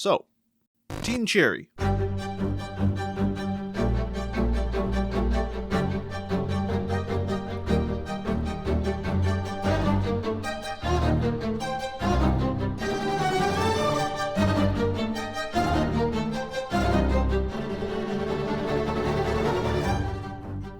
So, Team Cherry.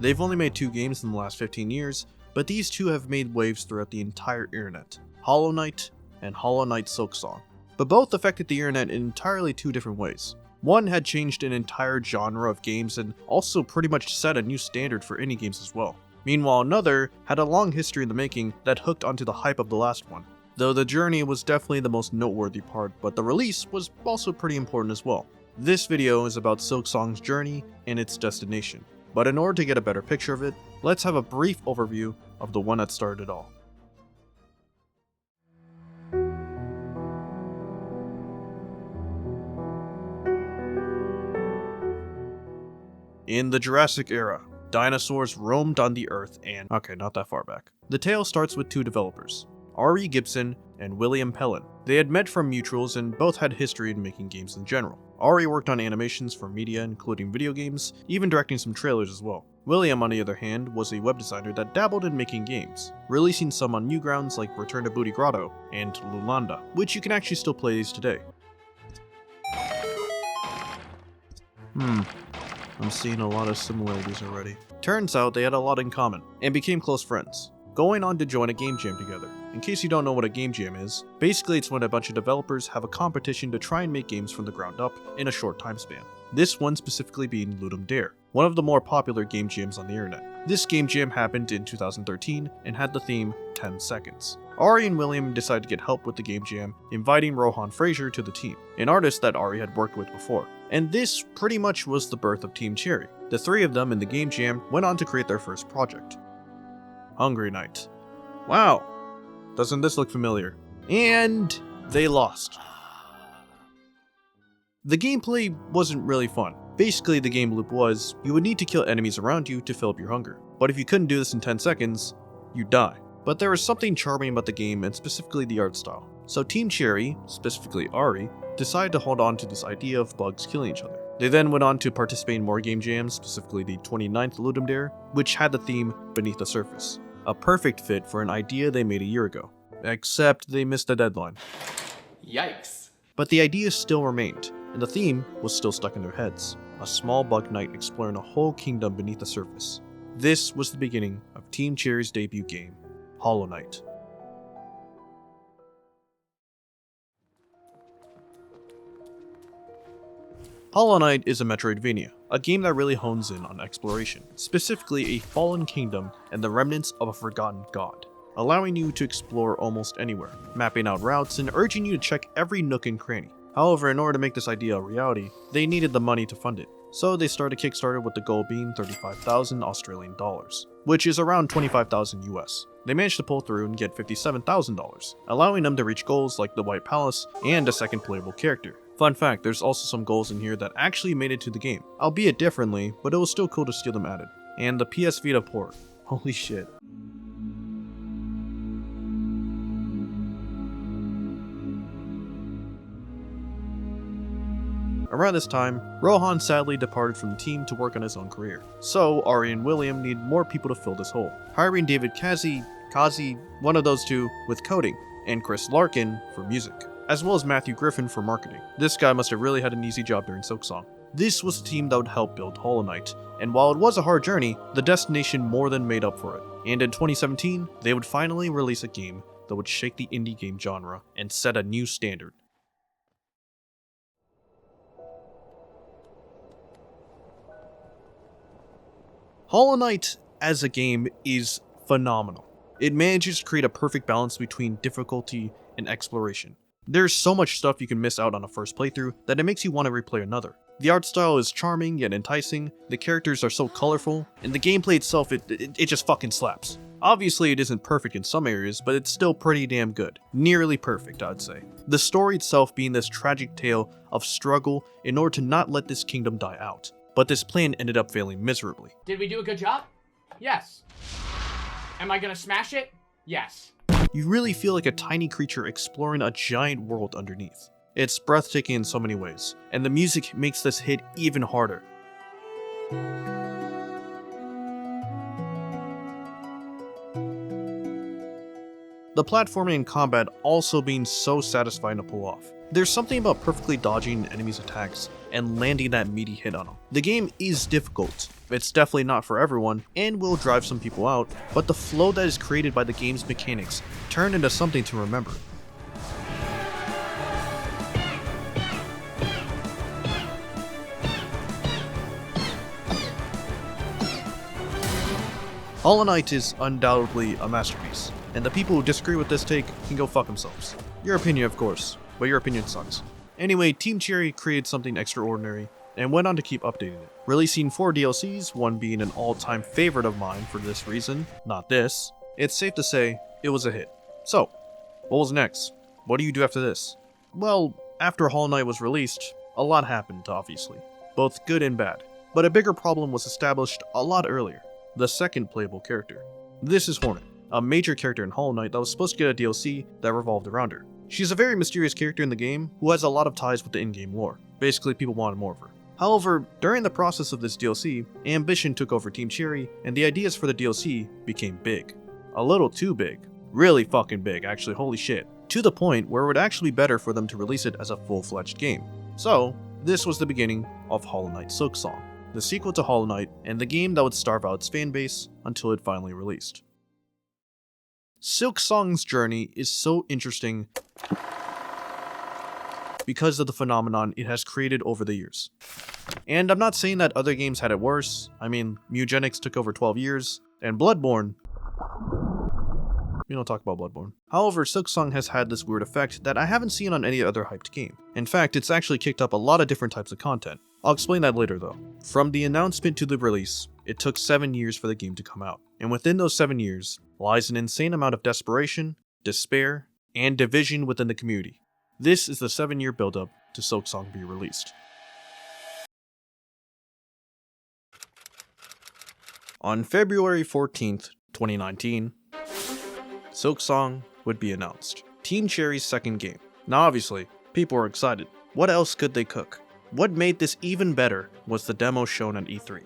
They've only made 2 games in the last 15 years, but these 2 have made waves throughout the entire internet, Hollow Knight and Hollow Knight Silksong. But both affected the internet in entirely 2 different ways. One had changed an entire genre of games and also pretty much set a new standard for indie games as well. Meanwhile, another had a long history in the making that hooked onto the hype of the last one. Though the journey was definitely the most noteworthy part, but the release was also pretty important as well. This video is about Silksong's journey and its destination. But in order to get a better picture of it, let's have a brief overview of the one that started it all. In the Jurassic era, dinosaurs roamed on the Earth and... okay, not that far back. The tale starts with 2 developers, Ari Gibson and William Pellin. They had met from mutuals and both had history in making games in general. Ari worked on animations for media, including video games, even directing some trailers as well. William, on the other hand, was a web designer that dabbled in making games, releasing some on Newgrounds like Return to Booty Grotto and Lulanda, which you can actually still play these today. I'm seeing a lot of similarities already. Turns out they had a lot in common, and became close friends, going on to join a game jam together. In case you don't know what a game jam is, basically it's when a bunch of developers have a competition to try and make games from the ground up in a short time span. This one specifically being Ludum Dare, one of the more popular game jams on the internet. This game jam happened in 2013 and had the theme 10 seconds. Ari and William decided to get help with the game jam, inviting Rohan Fraser to the team, an artist that Ari had worked with before. And this pretty much was the birth of Team Cherry. The 3 of them in the game jam went on to create their first project, Hungry Night. Wow, doesn't this look familiar? And they lost. The gameplay wasn't really fun. Basically, the game loop was, you would need to kill enemies around you to fill up your hunger. But if you couldn't do this in 10 seconds, you'd die. But there was something charming about the game and specifically the art style. So Team Cherry, specifically Ari, decided to hold on to this idea of bugs killing each other. They then went on to participate in more game jams, specifically the 29th Ludum Dare, which had the theme Beneath the Surface. A perfect fit for an idea they made a year ago. Except they missed the deadline. Yikes. But the idea still remained, and the theme was still stuck in their heads. A small bug knight exploring a whole kingdom beneath the surface. This was the beginning of Team Cherry's debut game, Hollow Knight. Hollow Knight is a Metroidvania, a game that really hones in on exploration, specifically a fallen kingdom and the remnants of a forgotten god, allowing you to explore almost anywhere, mapping out routes and urging you to check every nook and cranny. However, in order to make this idea a reality, they needed the money to fund it. So they started Kickstarter with the goal being 35,000 Australian dollars, which is around 25,000 US. They managed to pull through and get $57,000, allowing them to reach goals like the White Palace and a second playable character. Fun fact, there's also some goals in here that actually made it to the game, albeit differently, but it was still cool to see them added. And the PS Vita port. Holy shit. Around this time, Rohan sadly departed from the team to work on his own career. So Ari and William needed more people to fill this hole, hiring David Kazi, one of those 2, with coding, and Chris Larkin for music, as well as Matthew Griffin for marketing. This guy must have really had an easy job during Silksong. This was the team that would help build Hollow Knight, and while it was a hard journey, the destination more than made up for it. And in 2017, they would finally release a game that would shake the indie game genre and set a new standard. Hollow Knight as a game is phenomenal. It manages to create a perfect balance between difficulty and exploration. There's so much stuff you can miss out on a first playthrough that it makes you want to replay another. The art style is charming yet enticing, the characters are so colorful, and the gameplay itself, it just fucking slaps. Obviously it isn't perfect in some areas, but it's still pretty damn good. Nearly perfect, I'd say. The story itself being this tragic tale of struggle in order to not let this kingdom die out. But this plan ended up failing miserably. Did we do a good job? Yes. Am I gonna smash it? Yes. You really feel like a tiny creature exploring a giant world underneath. It's breathtaking in so many ways, and the music makes this hit even harder. The platforming and combat also being so satisfying to pull off. There's something about perfectly dodging enemies' attacks and landing that meaty hit on them. The game is difficult. It's definitely not for everyone and will drive some people out, but the flow that is created by the game's mechanics turned into something to remember. Hollow Knight is undoubtedly a masterpiece, and the people who disagree with this take can go fuck themselves. Your opinion, of course, but your opinion sucks. Anyway, Team Cherry created something extraordinary and went on to keep updating it, releasing 4 DLCs, one being an all-time favorite of mine for this reason, not this. It's safe to say it was a hit. So, what was next? What do you do after this? Well, after Hollow Knight was released, a lot happened, obviously, both good and bad. But a bigger problem was established a lot earlier: the second playable character. This is Hornet, a major character in Hollow Knight that was supposed to get a DLC that revolved around her. She's a very mysterious character in the game who has a lot of ties with the in-game lore. Basically, people wanted more of her. However, during the process of this DLC, ambition took over Team Cherry, and the ideas for the DLC became big. A little too big. Really fucking big, actually, holy shit. To the point where it would actually be better for them to release it as a full-fledged game. So, this was the beginning of Hollow Knight Silksong, the sequel to Hollow Knight, and the game that would starve out its fanbase until it finally released. Silksong's journey is so interesting because of the phenomenon it has created over the years. And I'm not saying that other games had it worse. I mean, Mugenics took over 12 years, and Bloodborne... We don't talk about Bloodborne. However, Silksong has had this weird effect that I haven't seen on any other hyped game. In fact, it's actually kicked up a lot of different types of content. I'll explain that later though. From the announcement to the release, it took 7 years for the game to come out. And within those 7 years lies an insane amount of desperation, despair, and division within the community. This is the 7-year build-up to Silksong being released. On February 14th, 2019, Silksong would be announced. Team Cherry's second game. Now obviously, people were excited. What else could they cook? What made this even better was the demo shown at E3.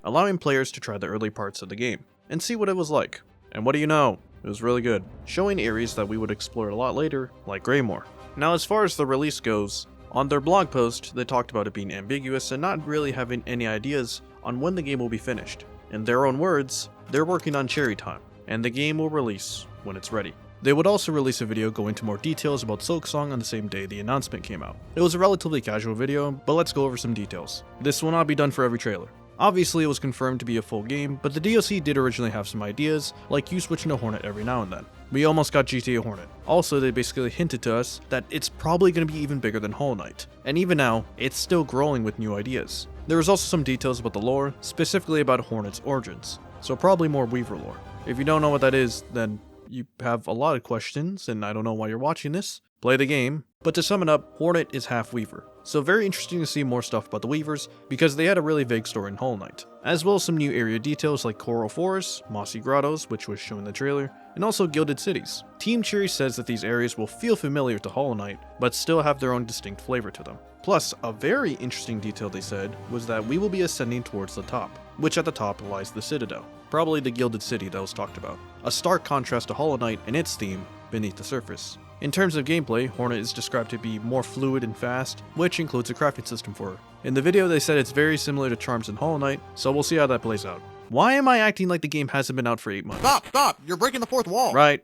Allowing players to try the early parts of the game and see what it was like. And what do you know? It was really good, showing areas that we would explore a lot later, like Greymoor. Now as far as the release goes, on their blog post, they talked about it being ambiguous and not really having any ideas on when the game will be finished. In their own words, they're working on cherry time, and the game will release when it's ready. They would also release a video going into more details about Silksong on the same day the announcement came out. It was a relatively casual video, but let's go over some details. This will not be done for every trailer. Obviously, it was confirmed to be a full game, but the DLC did originally have some ideas, like you switching to Hornet every now and then. We almost got GTA Hornet. Also, they basically hinted to us that it's probably going to be even bigger than Hollow Knight, and even now, it's still growing with new ideas. There was also some details about the lore, specifically about Hornet's origins, so probably more Weaver lore. If you don't know what that is, then you have a lot of questions, and I don't know why you're watching this. Play the game. But to sum it up, Hornet is half Weaver. So very interesting to see more stuff about the Weavers, because they had a really vague story in Hollow Knight, as well as some new area details like Coral Forests, Mossy Grottos, which was shown in the trailer, and also Gilded Cities. Team Cherry says that these areas will feel familiar to Hollow Knight, but still have their own distinct flavor to them. Plus, a very interesting detail they said was that we will be ascending towards the top, which at the top lies the Citadel, probably the Gilded City that was talked about. A stark contrast to Hollow Knight and its theme, beneath the surface. In terms of gameplay, Hornet is described to be more fluid and fast, which includes a crafting system for her. In the video they said it's very similar to Charms in Hollow Knight, so we'll see how that plays out. Why am I acting like the game hasn't been out for 8 months? Stop! You're breaking the fourth wall! Right,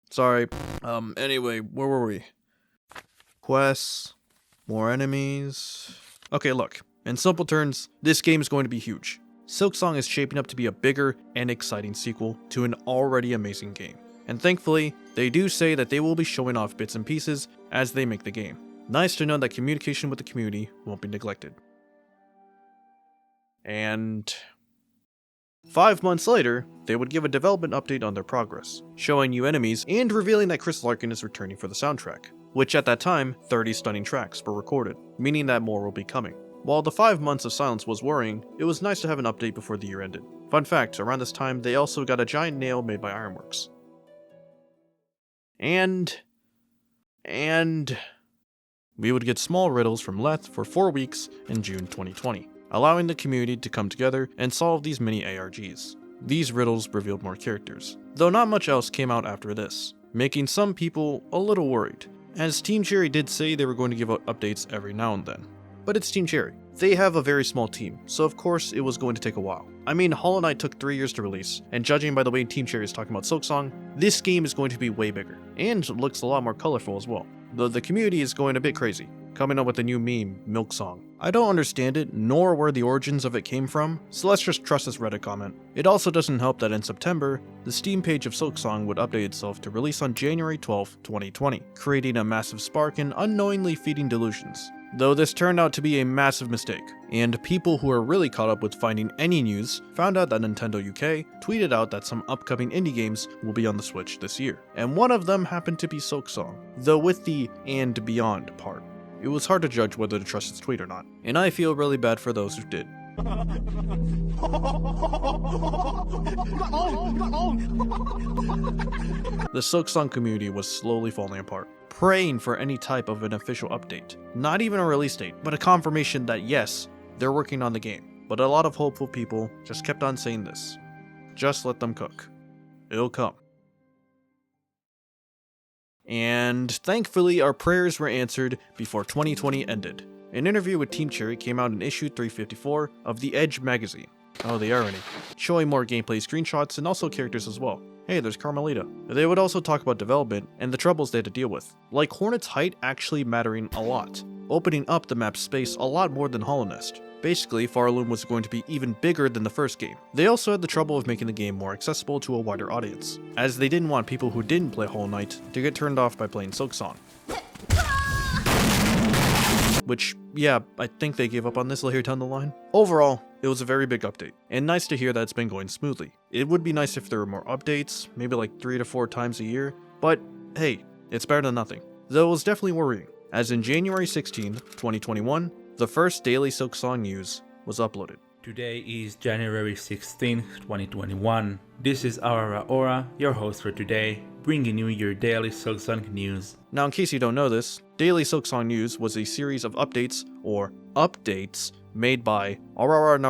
sorry. Anyway, where were we? Quests, more enemies... Okay, look, in simple terms, this game is going to be huge. Silksong is shaping up to be a bigger and exciting sequel to an already amazing game. And thankfully, they do say that they will be showing off bits and pieces as they make the game. Nice to know that communication with the community won't be neglected. And 5 months later, they would give a development update on their progress, showing new enemies and revealing that Chris Larkin is returning for the soundtrack, which at that time, 30 stunning tracks were recorded, meaning that more will be coming. While the 5 months of silence was worrying, it was nice to have an update before the year ended. Fun fact, around this time, they also got a giant nail made by Ironworks. And we would get small riddles from Leth for 4 weeks in June 2020, allowing the community to come together and solve these mini ARGs. These riddles revealed more characters, though not much else came out after this, making some people a little worried, as Team Cherry did say they were going to give out updates every now and then. But it's Team Cherry. They have a very small team, so of course it was going to take a while. I mean, Hollow Knight took 3 years to release, and judging by the way Team Cherry is talking about Silksong, this game is going to be way bigger, and looks a lot more colorful as well. Though the community is going a bit crazy, coming up with a new meme, Milk Song. I don't understand it, nor where the origins of it came from, so let's just trust this Reddit comment. It also doesn't help that in September, the Steam page of Silksong would update itself to release on January 12, 2020, creating a massive spark and unknowingly feeding delusions. Though this turned out to be a massive mistake, and people who are really caught up with finding any news found out that Nintendo UK tweeted out that some upcoming indie games will be on the Switch this year, and one of them happened to be Silksong, though with the "and beyond" part. It was hard to judge whether to trust its tweet or not, and I feel really bad for those who did. The Silksong community was slowly falling apart, praying for any type of an official update. Not even a release date, but a confirmation that yes, they're working on the game. But a lot of hopeful people just kept on saying this. Just let them cook. It'll come. And thankfully, our prayers were answered before 2020 ended. An interview with Team Cherry came out in issue 354 of The Edge magazine. Oh, the irony. Showing more gameplay screenshots and also characters as well. Hey, there's Carmelita. They would also talk about development and the troubles they had to deal with, like Hornet's height actually mattering a lot, opening up the map's space a lot more than Hollow Nest. Basically, Farloom was going to be even bigger than the first game. They also had the trouble of making the game more accessible to a wider audience, as they didn't want people who didn't play Hollow Knight to get turned off by playing Silksong. Which, yeah, I think they gave up on this later down the line. Overall, it was a very big update, and nice to hear that it's been going smoothly. It would be nice if there were more updates, maybe like 3 to 4 times a year, but hey, it's better than nothing. Though it was definitely worrying, as in January 16, 2021, the first daily Silksong news was uploaded. Today is January 16, 2021. This is Araraura, your host for today, bringing you your daily Silksong news. Now, in case you don't know this, Daily Silksong News was a series of updates, or updates, made by Araraura,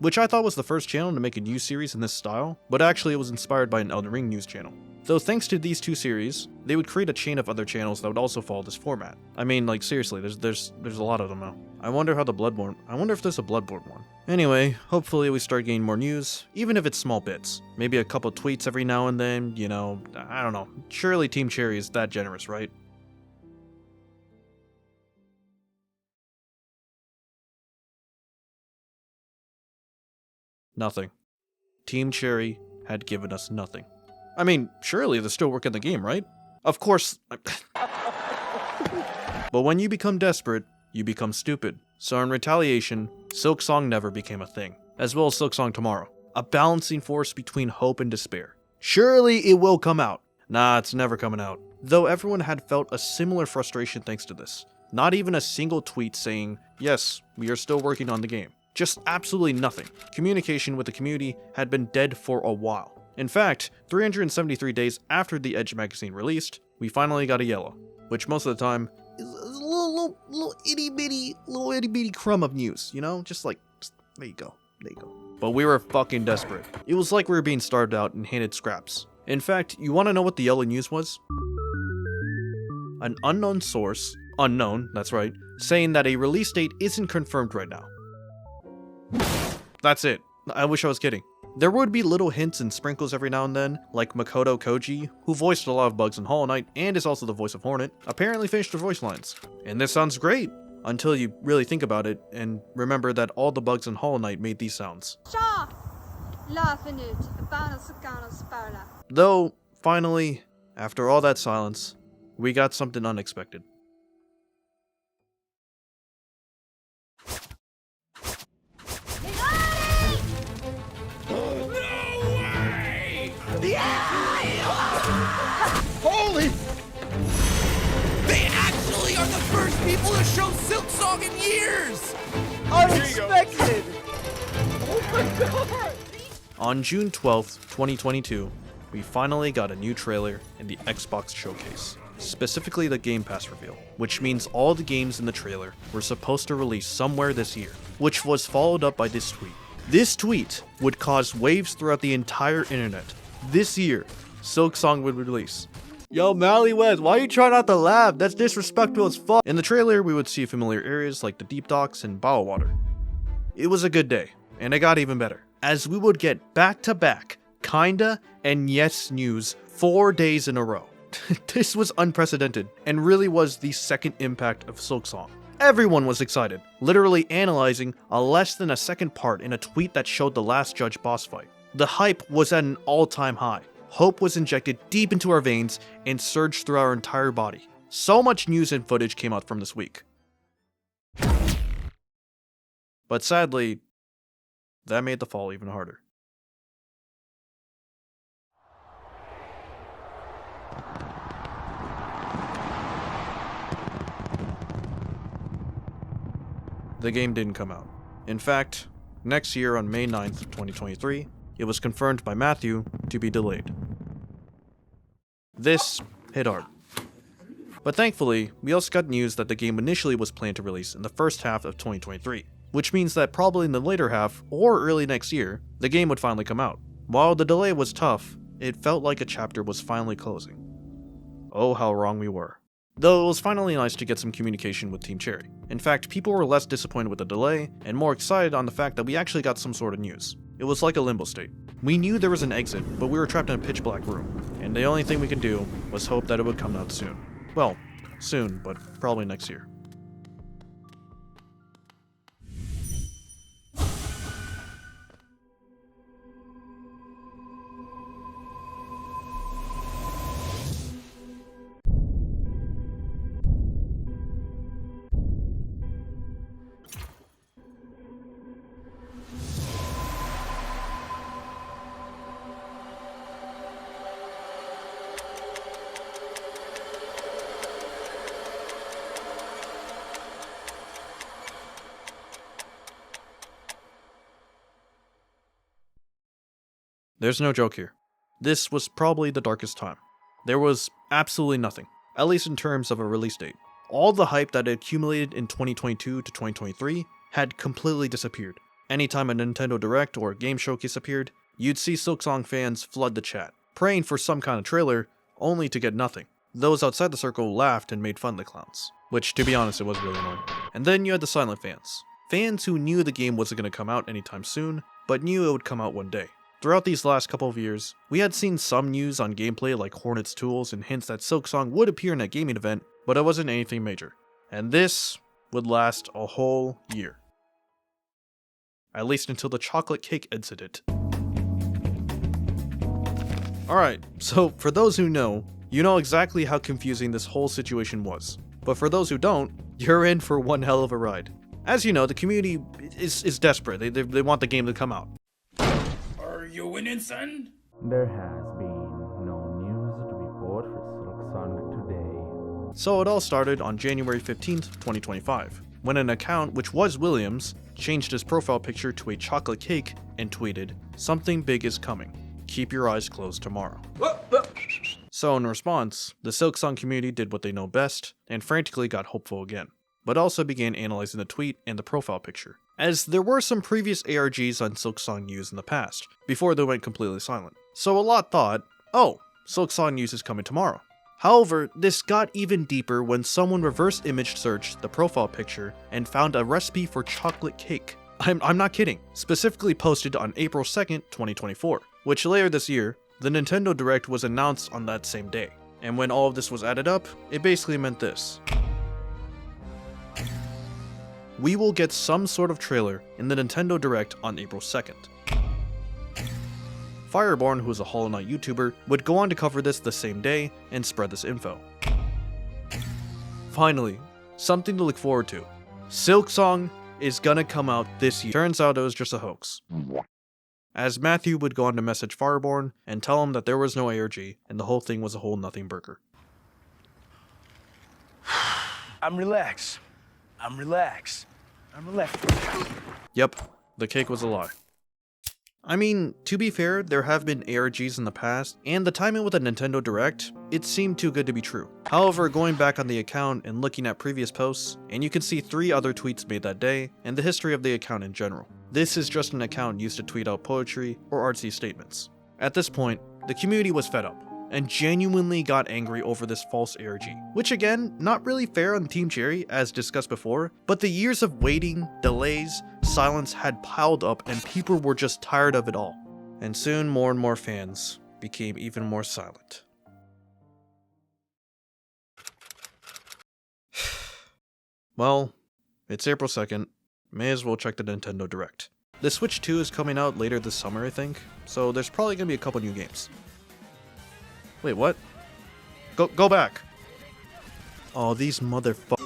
which I thought was the first channel to make a news series in this style, but actually it was inspired by an Elden Ring news channel. Though thanks to these 2 series, they would create a chain of other channels that would also follow this format. I mean, like seriously, there's a lot of them now. I wonder if there's a Bloodborne one. Anyway, hopefully we start getting more news, even if it's small bits. Maybe a couple tweets every now and then, you know, I don't know. Surely Team Cherry is that generous, right? Nothing. Team Cherry had given us nothing. I mean, surely they're still working the game, right? Of course. But when you become desperate, you become stupid. So in retaliation, Silksong never became a thing, as well as Silksong Tomorrow, a balancing force between hope and despair. Surely it will come out. Nah, it's never coming out. Though everyone had felt a similar frustration thanks to this. Not even a single tweet saying, yes, we are still working on the game. Just absolutely nothing. Communication with the community had been dead for a while. In fact, 373 days after the Edge magazine released, we finally got a yellow, which most of the time is a little itty bitty crumb of news, you know? Just there you go. But we were fucking desperate. It was like we were being starved out and handed scraps. In fact, you want to know what the yellow news was? An unknown source, that's right, saying that a release date isn't confirmed right now. That's it. I wish I was kidding. There would be little hints and sprinkles every now and then, like Makoto Koji, who voiced a lot of bugs in Hollow Knight and is also the voice of Hornet, apparently finished her voice lines. And this sounds great, until you really think about it and remember that all the bugs in Hollow Knight made these sounds. Though, finally, after all that silence, we got something unexpected. Holy! They actually are the first people to show Silksong in years! Unexpected! Oh my god! On June 12th, 2022, we finally got a new trailer in the Xbox showcase. Specifically the Game Pass reveal, which means all the games in the trailer were supposed to release somewhere this year, which was followed up by this tweet. This tweet would cause waves throughout the entire internet. This year, Silksong would release. Yo, Mally West, why you trying not to laugh? That's disrespectful as fuck. In the trailer, we would see familiar areas like the Deep Docks and Water. It was a good day, and it got even better, as we would get back-to-back Kinda and Yes news 4 days in a row. This was unprecedented, and really was the second impact of Silksong. Everyone was excited, literally analyzing a less than a second part in a tweet that showed the last Judge boss fight. The hype was at an all-time high. Hope was injected deep into our veins and surged through our entire body. So much news and footage came out from this week. But sadly, that made the fall even harder. The game didn't come out. In fact, next year on May 9th, 2023, it was confirmed by Matthew to be delayed. This hit hard. But thankfully, we also got news that the game initially was planned to release in the first half of 2023, which means that probably in the later half, or early next year, the game would finally come out. While the delay was tough, it felt like a chapter was finally closing. Oh, how wrong we were. Though it was finally nice to get some communication with Team Cherry. In fact, people were less disappointed with the delay, and more excited on the fact that we actually got some sort of news. It was like a limbo state. We knew there was an exit, but we were trapped in a pitch black room, and the only thing we could do was hope that it would come out soon. Well, soon, but probably next year. There's no joke here. This was probably the darkest time. There was absolutely nothing, at least in terms of a release date. All the hype that had accumulated in 2022 to 2023 had completely disappeared. Anytime a Nintendo Direct or a game showcase appeared, you'd see Silksong fans flood the chat, praying for some kind of trailer, only to get nothing. Those outside the circle laughed and made fun of the clowns, which to be honest it was really annoying. And then you had the silent fans. Fans who knew the game wasn't going to come out anytime soon, but knew it would come out one day. Throughout these last couple of years, we had seen some news on gameplay like Hornet's tools and hints that Silksong would appear in a gaming event, but it wasn't anything major. And this would last a whole year. At least until the chocolate cake incident. Alright, so for those who know, you know exactly how confusing this whole situation was. But for those who don't, you're in for one hell of a ride. As you know, the community is desperate. They want the game to come out. Are you winning, son? There has been no news to report for Silksong today. So it all started on January 15th, 2025, when an account which was Williams changed his profile picture to a chocolate cake and tweeted, "Something big is coming. Keep your eyes closed tomorrow." So in response, the Silksong community did what they know best and frantically got hopeful again, but also began analyzing the tweet and the profile picture, as there were some previous ARGs on Silksong news in the past, before they went completely silent. So a lot thought, oh, Silksong news is coming tomorrow. However, this got even deeper when someone reverse image searched the profile picture and found a recipe for chocolate cake. I'm not kidding, specifically posted on April 2nd, 2024, which later this year, the Nintendo Direct was announced on that same day. And when all of this was added up, it basically meant this. We will get some sort of trailer in the Nintendo Direct on April 2nd. Fireborn, who is a Hollow Knight YouTuber, would go on to cover this the same day and spread this info. Finally, something to look forward to. Silksong is gonna come out this year. Turns out it was just a hoax. As Matthew would go on to message Fireborn and tell him that there was no ARG and the whole thing was a whole nothing burger. I'm relaxed. I'm relaxed. Yep, the cake was a lie. I mean, to be fair, there have been ARGs in the past, and the timing with a Nintendo Direct, it seemed too good to be true. However, going back on the account and looking at previous posts, and you can see 3 other tweets made that day, and the history of the account in general. This is just an account used to tweet out poetry or artsy statements. At this point, the community was fed up, and genuinely got angry over this false ARG. Which again, not really fair on Team Cherry as discussed before, but the years of waiting, delays, silence had piled up and people were just tired of it all. And soon more and more fans became even more silent. Well, it's April 2nd, may as well check the Nintendo Direct. The Switch 2 is coming out later this summer I think, so there's probably gonna be a couple new games. Wait, what? Go back. Oh, these motherfuckers.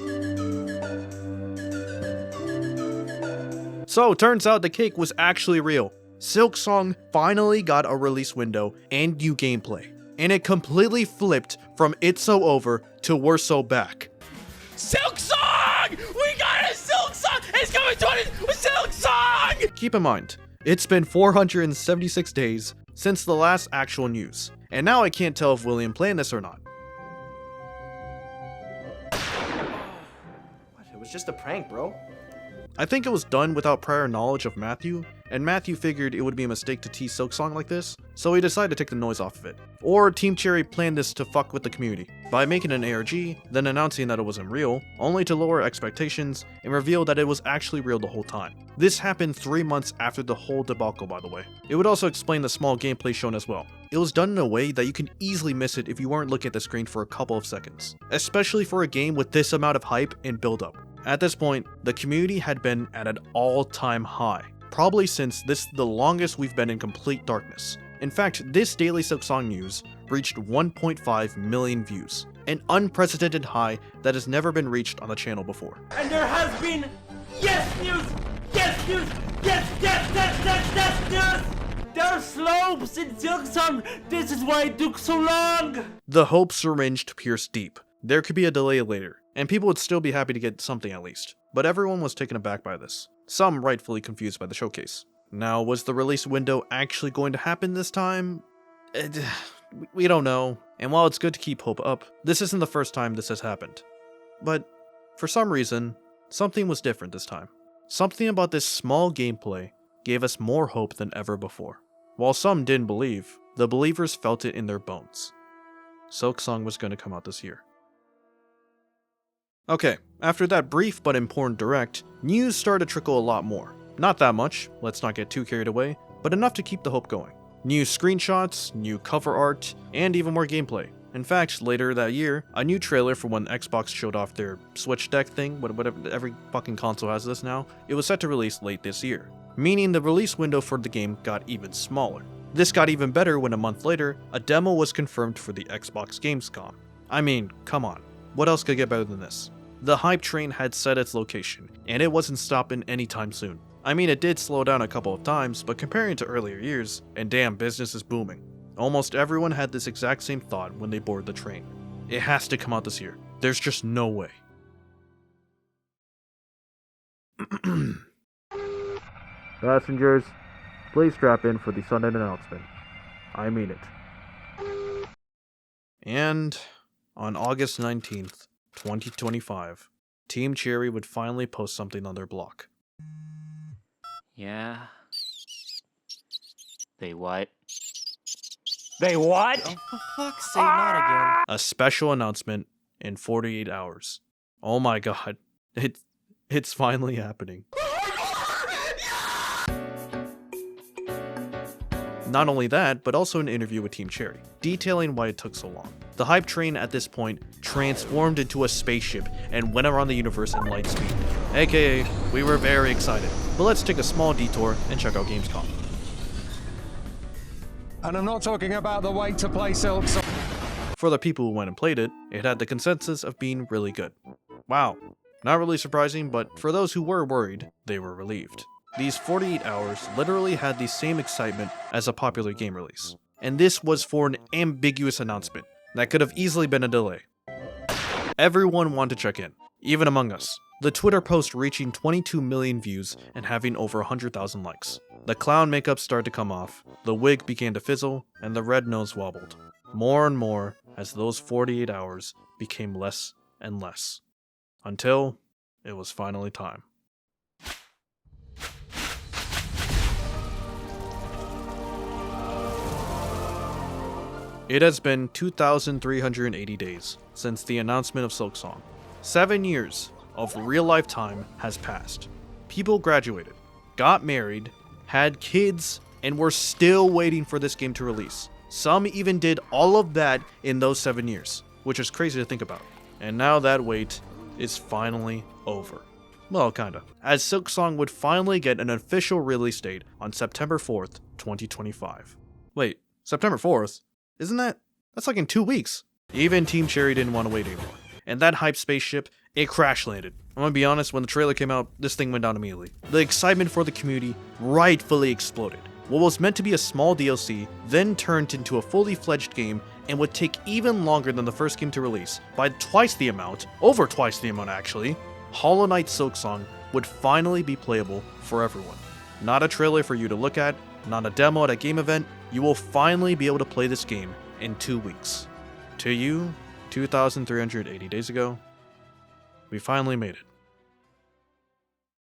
So, turns out the cake was actually real. Silk Song finally got a release window and new gameplay. And it completely flipped from it's so over to we're so back. Silk Song! We got a Silk Song! It's coming to us! Silk Song! Keep in mind, it's been 476 days since the last actual news. And now I can't tell if William planned this or not. What? It was just a prank, bro. I think it was done without prior knowledge of Matthew, and Matthew figured it would be a mistake to tease Silk Song like this, so he decided to take the noise off of it. Or Team Cherry planned this to fuck with the community, by making an ARG, then announcing that it wasn't real, only to lower expectations, and reveal that it was actually real the whole time. This happened 3 months after the whole debacle, by the way. It would also explain the small gameplay shown as well. It was done in a way that you can easily miss it if you weren't looking at the screen for a couple of seconds, especially for a game with this amount of hype and build-up. At this point, the community had been at an all-time high, probably since this is the longest we've been in complete darkness. In fact, this daily Silk Song news reached 1.5 million views, an unprecedented high that has never been reached on the channel before. And there has been yes news, yes news, yes news. There are slopes in Silk Song. This is why it took so long. The hope syringed pierced deep. There could be a delay later, and people would still be happy to get something at least. But everyone was taken aback by this, some rightfully confused by the showcase. Now, was the release window actually going to happen this time? We don't know, and while it's good to keep hope up, this isn't the first time this has happened. But, for some reason, something was different this time. Something about this small gameplay gave us more hope than ever before. While some didn't believe, the believers felt it in their bones. Silk Song was going to come out this year. Okay, after that brief but important direct, news started to trickle a lot more. Not that much, let's not get too carried away, but enough to keep the hope going. New screenshots, new cover art, and even more gameplay. In fact, later that year, a new trailer for when Xbox showed off their Switch Deck thing, whatever, every fucking console has this now, it was set to release late this year. Meaning the release window for the game got even smaller. This got even better when a month later, a demo was confirmed for the Xbox Gamescom. I mean, come on. What else could get better than this? The hype train had set its location, and it wasn't stopping anytime soon. I mean, it did slow down a couple of times, but comparing to earlier years, and damn, business is booming. Almost everyone had this exact same thought when they boarded the train. It has to come out this year. There's just no way. Passengers, please strap in for the sudden announcement. I mean it. And on August 19th, 2025, Team Cherry would finally post something on their blog. Yeah. They what? They what? Oh, for fuck's sake, not again. A special announcement in 48 hours. Oh my god. It's finally happening. Not only that, but also an interview with Team Cherry, detailing why it took so long. The hype train at this point transformed into a spaceship and went around the universe in light speed. AKA, we were very excited. But let's take a small detour and check out Gamescom. And I'm not talking about the way to play Silk Song. For the people who went and played it, it had the consensus of being really good. Wow, not really surprising, but for those who were worried, they were relieved. These 48 hours literally had the same excitement as a popular game release. And this was for an ambiguous announcement that could have easily been a delay. Everyone wanted to check in. even among us. The Twitter post reaching 22 million views and having over 100,000 likes. The clown makeup started to come off, the wig began to fizzle, and the red nose wobbled. More and more as those 48 hours became less and less. Until it was finally time. It has been 2,380 days since the announcement of Silksong. 7 years of real-life time has passed. People graduated, got married, had kids, and were still waiting for this game to release. Some even did all of that in those 7 years, which is crazy to think about. And now that wait is finally over. Well, kinda. As Silksong would finally get an official release date on September 4th, 2025. Wait, September 4th? That's like in 2 weeks. Even Team Cherry didn't want to wait anymore. And that hype spaceship, it crash landed. I'm gonna be honest, when the trailer came out, this thing went down immediately. The excitement for the community rightfully exploded. What was meant to be a small DLC then turned into a fully fledged game and would take even longer than the first game to release, by twice the amount, over twice the amount actually. Hollow Knight Silksong would finally be playable for everyone. Not a trailer for you to look at, not a demo at a game event, you will finally be able to play this game in 2 weeks. To you, 2,380 days ago, we finally made it.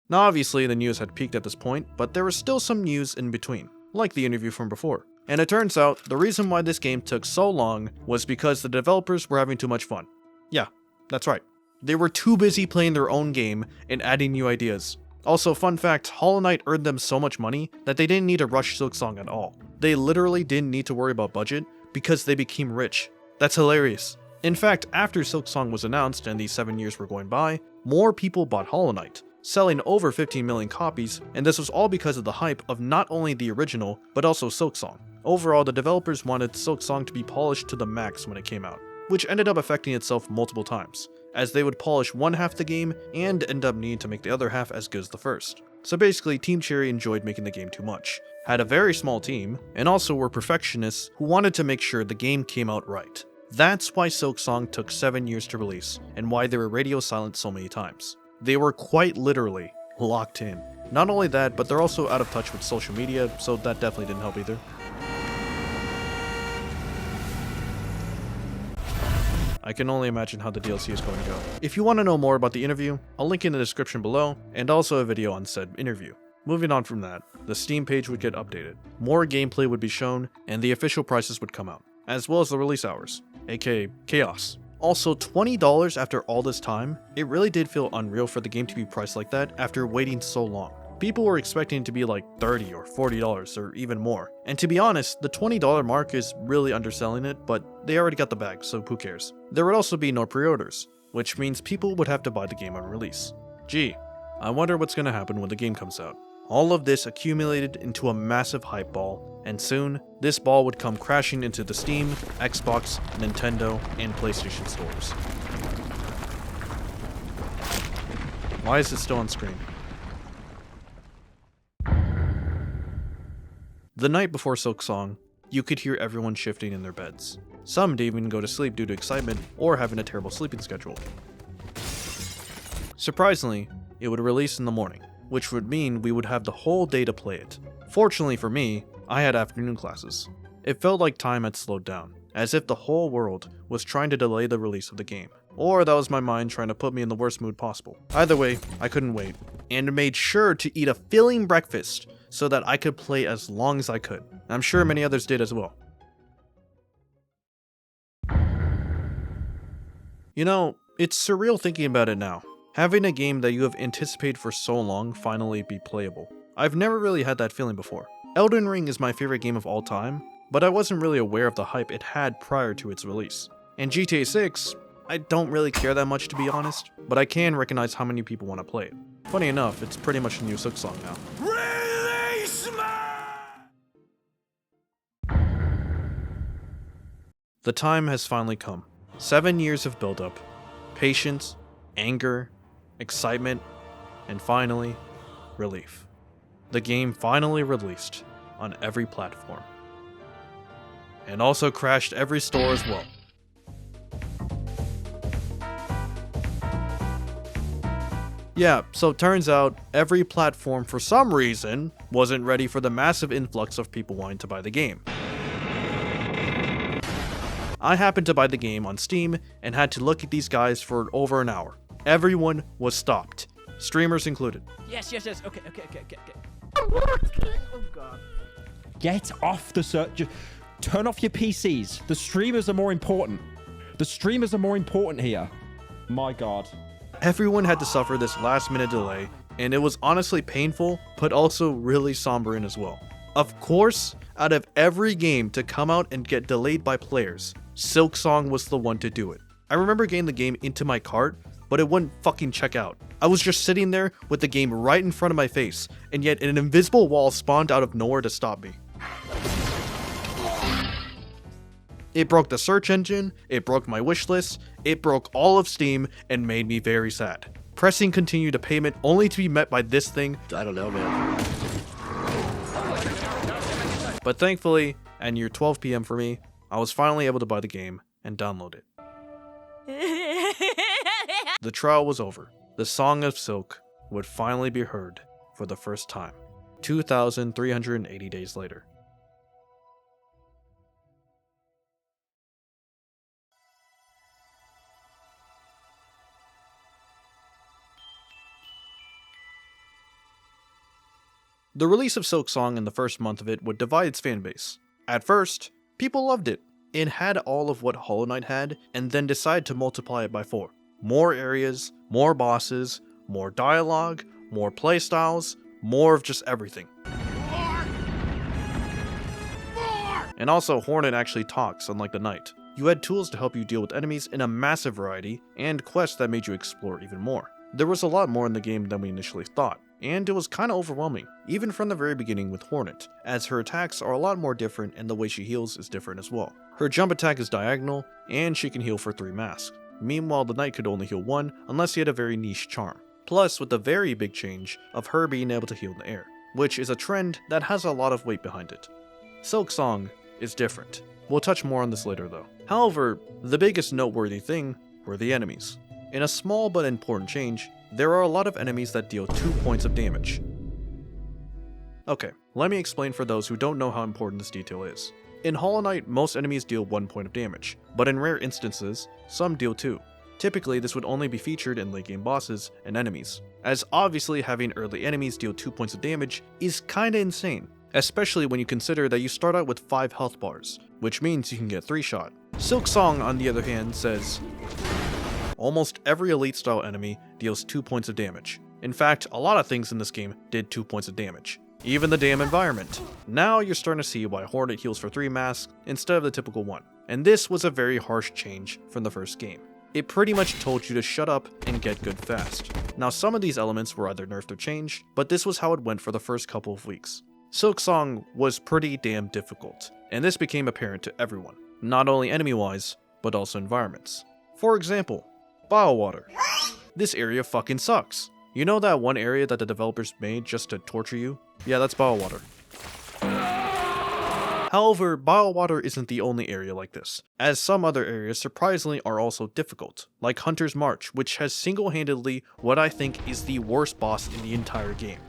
Now obviously the news had peaked at this point, but there was still some news in between, like the interview from before. And it turns out, the reason why this game took so long was because the developers were having too much fun. Yeah, that's right. They were too busy playing their own game and adding new ideas. Also, fun fact, Hollow Knight earned them so much money that they didn't need to rush Silksong at all. They literally didn't need to worry about budget because they became rich. That's hilarious. In fact, after Silksong was announced and these 7 years were going by, more people bought Hollow Knight, selling over 15 million copies, and this was all because of the hype of not only the original, but also Silksong. Overall, the developers wanted Silksong to be polished to the max when it came out, which ended up affecting itself multiple times, as they would polish one half the game and end up needing to make the other half as good as the first. So basically, Team Cherry enjoyed making the game too much, had a very small team, and also were perfectionists who wanted to make sure the game came out right. That's why Silksong took 7 years to release, and why they were radio silent so many times. They were quite literally locked in. Not only that, but they're also out of touch with social media, so that definitely didn't help either. I can only imagine how the DLC is going to go. If you want to know more about the interview, I'll link in the description below, and also a video on said interview. Moving on from that, the Steam page would get updated, more gameplay would be shown, and the official prices would come out, as well as the release hours, aka chaos. Also, $20 after all this time, it really did feel unreal for the game to be priced like that after waiting so long. People were expecting it to be like $30 or $40 or even more. And to be honest, the $20 mark is really underselling it, but they already got the bag, so who cares. There would also be no pre-orders, which means people would have to buy the game on release. Gee, I wonder what's gonna happen when the game comes out. All of this accumulated into a massive hype ball, and soon, this ball would come crashing into the Steam, Xbox, Nintendo, and PlayStation stores. Why is it still on screen? The night before Silksong, you could hear everyone shifting in their beds. Some didn't even go to sleep due to excitement or having a terrible sleeping schedule. Surprisingly, it would release in the morning, which would mean we would have the whole day to play it. Fortunately for me, I had afternoon classes. It felt like time had slowed down, as if the whole world was trying to delay the release of the game. Or that was my mind trying to put me in the worst mood possible. Either way, I couldn't wait, and made sure to eat a filling breakfast so that I could play as long as I could. I'm sure many others did as well. You know, it's surreal thinking about it now. Having a game that you have anticipated for so long finally be playable. I've never really had that feeling before. Elden Ring is my favorite game of all time, but I wasn't really aware of the hype it had prior to its release. And GTA 6, I don't really care that much to be honest, but I can recognize how many people want to play it. Funny enough, it's pretty much a new Silksong now. The time has finally come. 7 years of build-up, patience, anger, excitement, and finally, relief. The game finally released on every platform. And also crashed every store as well. Yeah, so turns out every platform for some reason wasn't ready for the massive influx of people wanting to buy the game. I happened to buy the game on Steam and had to look at these guys for over an hour. Everyone was stopped, streamers included. Yes. Okay. Oh god. Get off the search. Turn off your PCs. The streamers are more important. The streamers are more important here. My god. Everyone had to suffer this last minute delay, and it was honestly painful, but also really sombering as well. Of course, out of every game to come out and get delayed by players, Silksong was the one to do it. I remember getting the game into my cart, but it wouldn't fucking check out. I was just sitting there with the game right in front of my face, and yet an invisible wall spawned out of nowhere to stop me. It broke the search engine, it broke my wishlist, it broke all of Steam, and made me very sad. Pressing continue to payment only to be met by this thing. I don't know, man. But thankfully, at near 12 PM for me, I was finally able to buy the game and download it. The trial was over. The Song of Silk would finally be heard for the first time, 2,380 days later. The release of Silksong in the first month of it would divide its fanbase. At first, people loved it. It had all of what Hollow Knight had, and then decided to multiply it by 4. More areas, more bosses, more dialogue, more playstyles, more of just everything. And also, Hornet actually talks, unlike the Knight. You had tools to help you deal with enemies in a massive variety, and quests that made you explore even more. There was a lot more in the game than we initially thought, and it was kinda overwhelming, even from the very beginning with Hornet, as her attacks are a lot more different and the way she heals is different as well. Her jump attack is diagonal, and she can heal for 3 masks. Meanwhile, the Knight could only heal 1 unless he had a very niche charm. Plus, with the very big change of her being able to heal in the air, which is a trend that has a lot of weight behind it. Silksong is different. We'll touch more on this later though. However, the biggest noteworthy thing were the enemies. In a small but important change, there are a lot of enemies that deal 2 points of damage. Okay, let me explain for those who don't know how important this detail is. In Hollow Knight, most enemies deal 1 point of damage, but in rare instances, some deal 2. Typically, this would only be featured in late game bosses and enemies, as obviously having early enemies deal 2 points of damage is kinda insane, especially when you consider that you start out with 5 health bars, which means you can get 3 shot. Silksong, on the other hand, says, almost every elite style enemy deals 2 points of damage. In fact, a lot of things in this game did 2 points of damage. Even the damn environment. Now you're starting to see why Hornet heals for 3 masks instead of the typical 1. And this was a very harsh change from the first game. It pretty much told you to shut up and get good fast. Now some of these elements were either nerfed or changed, but this was how it went for the first couple of weeks. Silksong was pretty damn difficult, and this became apparent to everyone. Not only enemy-wise, but also environments. For example, Biowater. This area fucking sucks. You know that one area that the developers made just to torture you? Yeah, that's Biowater. However, Biowater isn't the only area like this, as some other areas surprisingly are also difficult, like Hunter's March, which has single-handedly what I think is the worst boss in the entire game.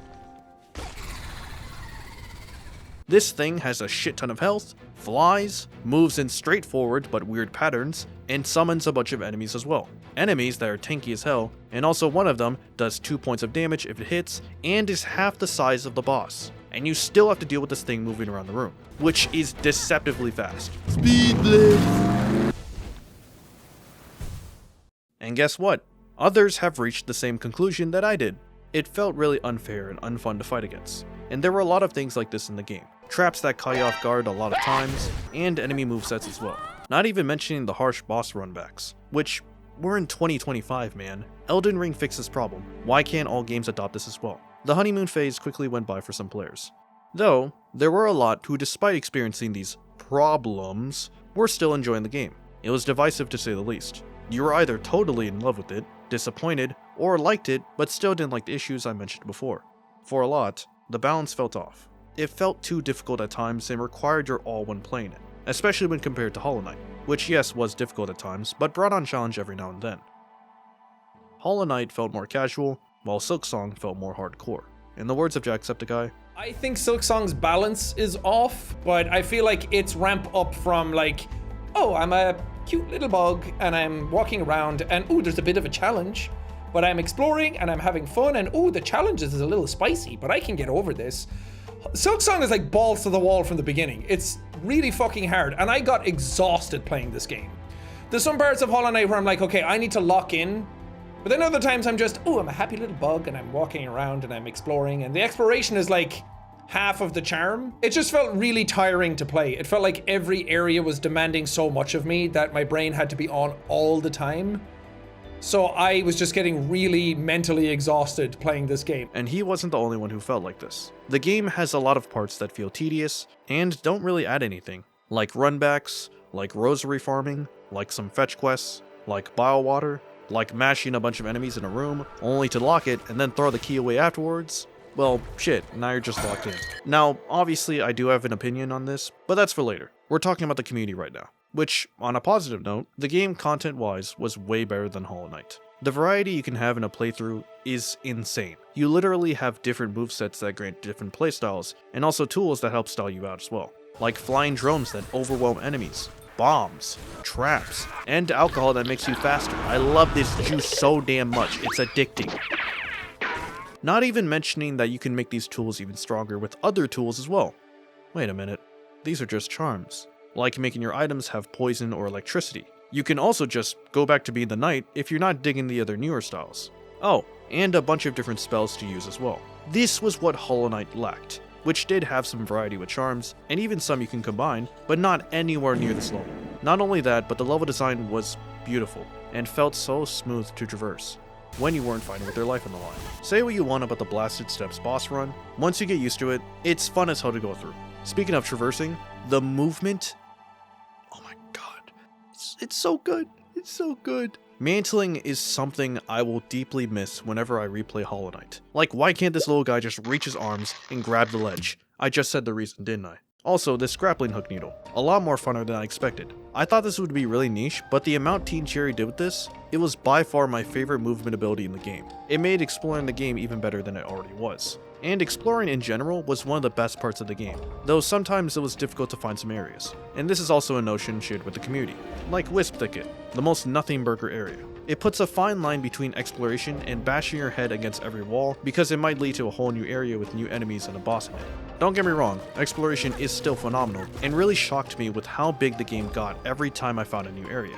This thing has a shit ton of health, flies, moves in straightforward but weird patterns, and summons a bunch of enemies as well. Enemies that are tanky as hell, and also one of them does 2 points of damage if it hits, and is half the size of the boss. And you still have to deal with this thing moving around the room, which is deceptively fast. Speed blitz! And guess what? Others have reached the same conclusion that I did. It felt really unfair and unfun to fight against, and there were a lot of things like this in the game. Traps that caught you off guard a lot of times, and enemy movesets as well. Not even mentioning the harsh boss runbacks, which, we're in 2025, man. Elden Ring fixed this problem. Why can't all games adopt this as well? The honeymoon phase quickly went by for some players. Though, there were a lot who, despite experiencing these problems, were still enjoying the game. It was divisive to say the least. You were either totally in love with it, disappointed, or liked it, but still didn't like the issues I mentioned before. For a lot, the balance felt off. It felt too difficult at times and required your all when playing it, especially when compared to Hollow Knight, which yes was difficult at times, but brought on challenge every now and then. Hollow Knight felt more casual, while Silksong felt more hardcore. In the words of Jacksepticeye, I think Silksong's balance is off, but I feel like its ramp up from like, oh, I'm a cute little bug and I'm walking around and ooh, there's a bit of a challenge, but I'm exploring and I'm having fun and ooh, the challenge is a little spicy, but I can get over this. Silksong is like balls to the wall from the beginning. It's really fucking hard and I got exhausted playing this game. There's some parts of Hollow Knight where I'm like, okay, I need to lock in. But then other times I'm just, oh, I'm a happy little bug and I'm walking around and I'm exploring, and the exploration is like half of the charm. It just felt really tiring to play. It felt like every area was demanding so much of me that my brain had to be on all the time. So I was just getting really mentally exhausted playing this game. And he wasn't the only one who felt like this. The game has a lot of parts that feel tedious and don't really add anything, like runbacks, like rosary farming, like some fetch quests, like biowater, like mashing a bunch of enemies in a room, only to lock it and then throw the key away afterwards. Well, shit, now you're just locked in. Now, obviously I do have an opinion on this, but that's for later. We're talking about the community right now, which, on a positive note, the game content-wise was way better than Hollow Knight. The variety you can have in a playthrough is insane. You literally have different movesets that grant different playstyles, and also tools that help style you out as well, like flying drones that overwhelm enemies, bombs, traps, and alcohol that makes you faster. I love this juice so damn much, it's addicting. Not even mentioning that you can make these tools even stronger with other tools as well. Wait a minute, these are just charms. Like making your items have poison or electricity. You can also just go back to being the knight if you're not digging the other newer styles. Oh, and a bunch of different spells to use as well. This was what Hollow Knight lacked, which did have some variety with charms, and even some you can combine, but not anywhere near this level. Not only that, but the level design was beautiful, and felt so smooth to traverse, when you weren't fighting with their life on the line. Say what you want about the Blasted Steps boss run, once you get used to it, it's fun as hell to go through. Speaking of traversing, the movement, oh my god, it's so good, it's so good. Mantling is something I will deeply miss whenever I replay Hollow Knight. Like, why can't this little guy just reach his arms and grab the ledge? I just said the reason, didn't I? Also, this grappling hook needle, a lot more funner than I expected. I thought this would be really niche, but the amount Teen Cherry did with this, it was by far my favorite movement ability in the game. It made exploring the game even better than it already was. And exploring in general was one of the best parts of the game, though sometimes it was difficult to find some areas. And this is also a notion shared with the community, like Wisp Thicket, the most nothing burger area. It puts a fine line between exploration and bashing your head against every wall, because it might lead to a whole new area with new enemies and a boss in it. Don't get me wrong, exploration is still phenomenal, and really shocked me with how big the game got every time I found a new area.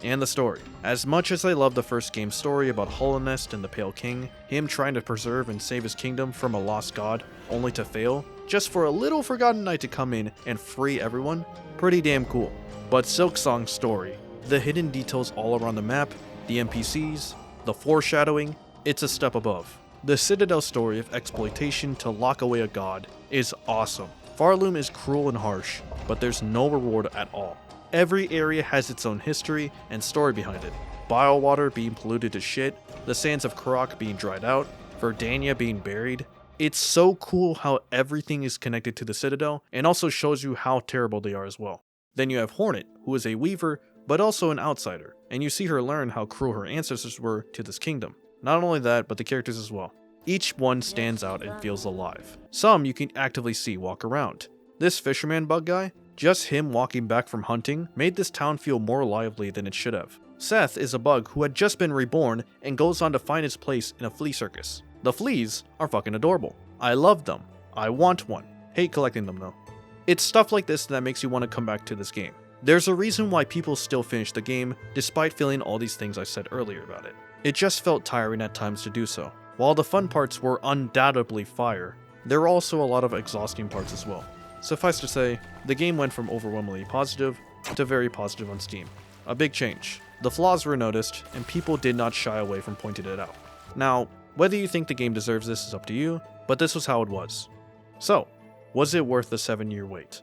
And the story. As much as I love the first game's story about Hollownest and the Pale King, him trying to preserve and save his kingdom from a lost god, only to fail, just for a little forgotten knight to come in and free everyone, pretty damn cool. But Silksong's story, the hidden details all around the map, the NPCs, the foreshadowing, it's a step above. The Citadel story of exploitation to lock away a god is awesome. Farloom is cruel and harsh, but there's no reward at all. Every area has its own history and story behind it. Biowater being polluted to shit, the sands of Karak being dried out, Verdania being buried. It's so cool how everything is connected to the Citadel, and also shows you how terrible they are as well. Then you have Hornet, who is a weaver, but also an outsider, and you see her learn how cruel her ancestors were to this kingdom. Not only that, but the characters as well. Each one stands out and feels alive. Some you can actively see walk around. This fisherman bug guy, just him walking back from hunting made this town feel more lively than it should have. Seth is a bug who had just been reborn and goes on to find his place in a flea circus. The fleas are fucking adorable. I love them. I want one. Hate collecting them though. It's stuff like this that makes you want to come back to this game. There's a reason why people still finish the game despite feeling all these things I said earlier about it. It just felt tiring at times to do so. While the fun parts were undoubtedly fire, there were also a lot of exhausting parts as well. Suffice to say, the game went from overwhelmingly positive to very positive on Steam. A big change. The flaws were noticed, and people did not shy away from pointing it out. Now, whether you think the game deserves this is up to you, but this was how it was. So, was it worth the 7-year wait?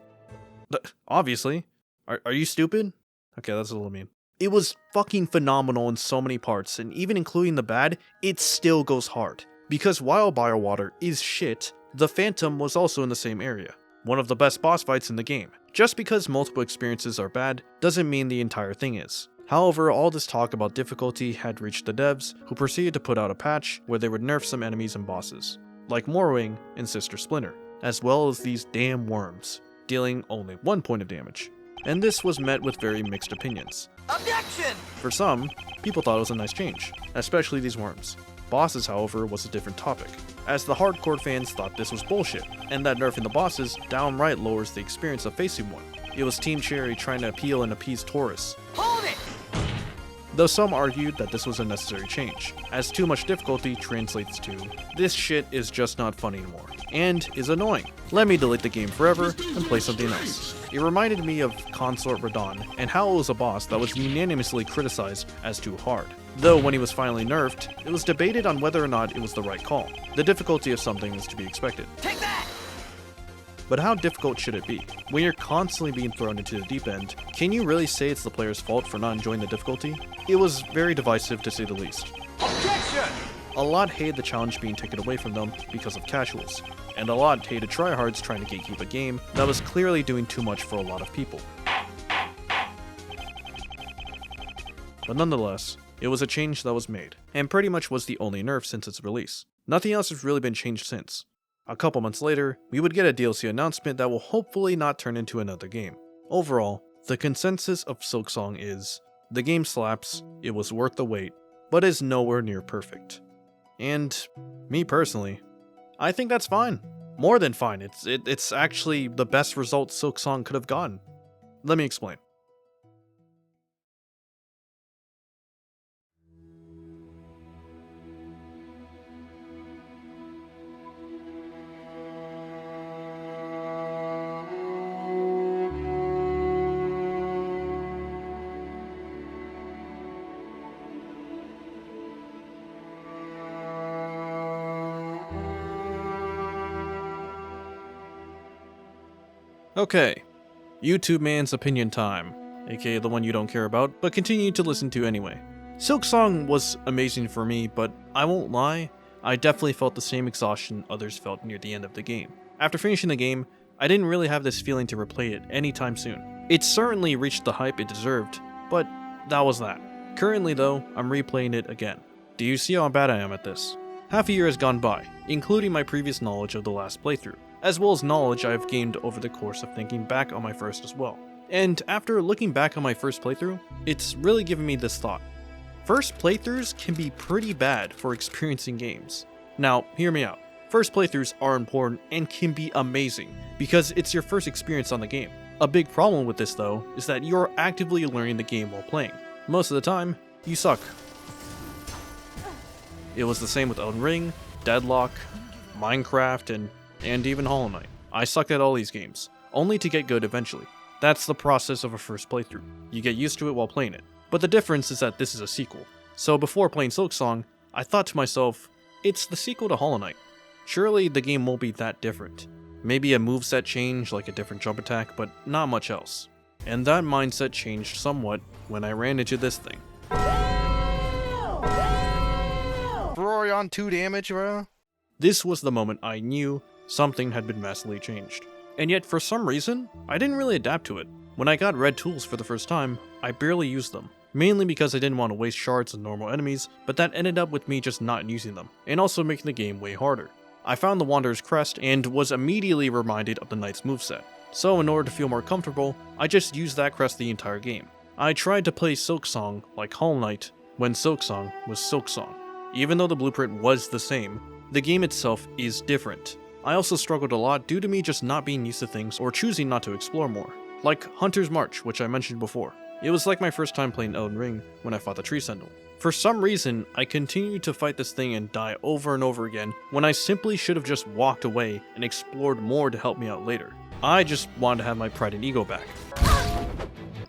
Obviously. Are you stupid? Okay, that's a little mean. It was fucking phenomenal in so many parts, and even including the bad, it still goes hard. Because while Biowater is shit, the Phantom was also in the same area. One of the best boss fights in the game. Just because multiple experiences are bad doesn't mean the entire thing is. However, all this talk about difficulty had reached the devs, who proceeded to put out a patch where they would nerf some enemies and bosses, like Morrowind and Sister Splinter, as well as these damn worms, dealing only 1 point of damage. And this was met with very mixed opinions. Objection! For some, people thought it was a nice change, especially these worms. Bosses, however, was a different topic, as the hardcore fans thought this was bullshit, and that nerfing the bosses downright lowers the experience of facing one. It was Team Cherry trying to appeal and appease Taurus. Hold it! Though some argued that this was a necessary change, as too much difficulty translates to, this shit is just not fun anymore, and is annoying. Let me delete the game forever and play something else. It reminded me of Consort Radon, and how it was a boss that was unanimously criticized as too hard. Though when he was finally nerfed, it was debated on whether or not it was the right call. The difficulty of something is to be expected. Take that! But how difficult should it be? When you're constantly being thrown into the deep end, can you really say it's the player's fault for not enjoying the difficulty? It was very divisive to say the least. Objection! A lot hated the challenge being taken away from them because of casuals, and a lot hated tryhards trying to gatekeep a game that was clearly doing too much for a lot of people. But nonetheless, it was a change that was made, and pretty much was the only nerf since its release. Nothing else has really been changed since. A couple months later, we would get a DLC announcement that will hopefully not turn into another game. Overall, the consensus of Silksong is, the game slaps, it was worth the wait, but is nowhere near perfect. And, me personally, I think that's fine. More than fine, it's actually the best result Silksong could have gotten. Let me explain. Okay, YouTube man's opinion time, aka the one you don't care about, but continue to listen to anyway. Silksong was amazing for me, but I won't lie, I definitely felt the same exhaustion others felt near the end of the game. After finishing the game, I didn't really have this feeling to replay it anytime soon. It certainly reached the hype it deserved, but that was that. Currently though, I'm replaying it again. Do you see how bad I am at this? Half a year has gone by, including my previous knowledge of the last playthrough, as well as knowledge I've gained over the course of thinking back on my first as well. And after looking back on my first playthrough, it's really given me this thought. First playthroughs can be pretty bad for experiencing games. Now, hear me out. First playthroughs are important and can be amazing, because it's your first experience on the game. A big problem with this though, is that you're actively learning the game while playing. Most of the time, you suck. It was the same with Elden Ring, Deadlock, Minecraft, and even Hollow Knight. I sucked at all these games, only to get good eventually. That's the process of a first playthrough. You get used to it while playing it. But the difference is that this is a sequel. So before playing Silksong, I thought to myself, it's the sequel to Hollow Knight. Surely the game won't be that different. Maybe a moveset change, like a different jump attack, but not much else. And that mindset changed somewhat when I ran into this thing. Rory on 2 damage, bro. This was the moment I knew something had been massively changed. And yet for some reason, I didn't really adapt to it. When I got red tools for the first time, I barely used them. Mainly because I didn't want to waste shards on normal enemies, but that ended up with me just not using them, and also making the game way harder. I found the Wanderer's Crest and was immediately reminded of the Knight's moveset. So in order to feel more comfortable, I just used that crest the entire game. I tried to play Silksong like Hollow Knight when Silksong was Silksong. Even though the blueprint was the same, the game itself is different. I also struggled a lot due to me just not being used to things or choosing not to explore more. Like Hunter's March, which I mentioned before. It was like my first time playing Elden Ring when I fought the Tree Sentinel. For some reason, I continued to fight this thing and die over and over again when I simply should have just walked away and explored more to help me out later. I just wanted to have my pride and ego back.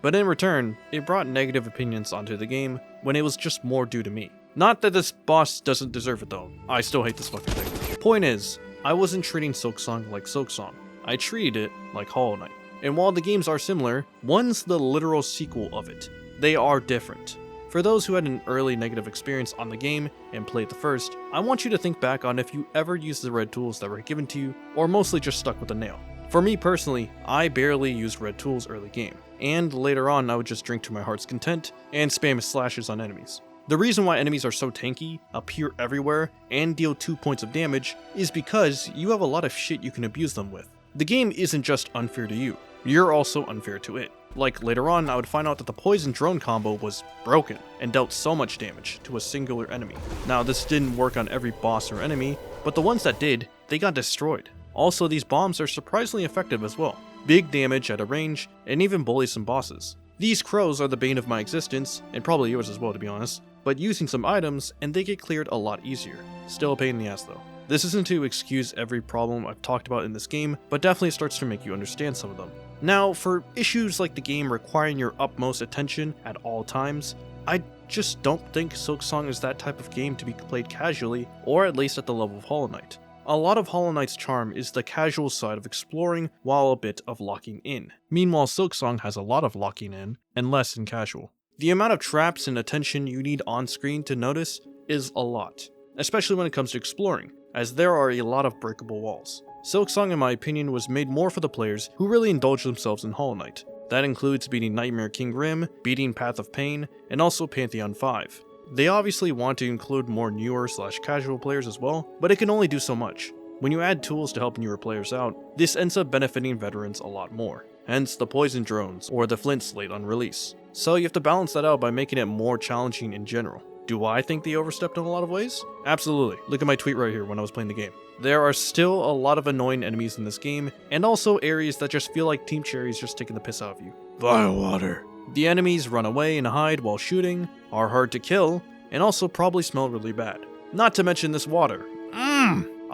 But in return, it brought negative opinions onto the game when it was just more due to me. Not that this boss doesn't deserve it though, I still hate this fucking thing. Point is, I wasn't treating Silksong like Silksong, I treated it like Hollow Knight. And while the games are similar, one's the literal sequel of it. They are different. For those who had an early negative experience on the game and played the first, I want you to think back on if you ever used the red tools that were given to you, or mostly just stuck with a nail. For me personally, I barely used red tools early game, and later on I would just drink to my heart's content and spam slashes on enemies. The reason why enemies are so tanky, appear everywhere, and deal 2 points of damage is because you have a lot of shit you can abuse them with. The game isn't just unfair to you, you're also unfair to it. Like later on, I would find out that the poison drone combo was broken and dealt so much damage to a singular enemy. Now this didn't work on every boss or enemy, but the ones that did, they got destroyed. Also, these bombs are surprisingly effective as well. Big damage at a range, and even bully some bosses. These crows are the bane of my existence, and probably yours as well to be honest, but using some items and they get cleared a lot easier. Still a pain in the ass though. This isn't to excuse every problem I've talked about in this game, but definitely starts to make you understand some of them. Now, for issues like the game requiring your utmost attention at all times, I just don't think Silksong is that type of game to be played casually, or at least at the level of Hollow Knight. A lot of Hollow Knight's charm is the casual side of exploring while a bit of locking in. Meanwhile, Silksong has a lot of locking in and less in casual. The amount of traps and attention you need on screen to notice is a lot, especially when it comes to exploring, as there are a lot of breakable walls. Silksong, in my opinion, was made more for the players who really indulge themselves in Hollow Knight. That includes beating Nightmare King Grim, beating Path of Pain, and also Pantheon 5. They obviously want to include more newer/casual players as well, but it can only do so much. When you add tools to help newer players out, this ends up benefiting veterans a lot more. Hence the poison drones or the flint slate on release. So you have to balance that out by making it more challenging in general. Do I think they overstepped in a lot of ways? Absolutely. Look at my tweet right here when I was playing the game. There are still a lot of annoying enemies in this game, and also areas that just feel like Team Cherry's just taking the piss out of you. Firewater. The enemies run away and hide while shooting, are hard to kill, and also probably smell really bad. Not to mention this water.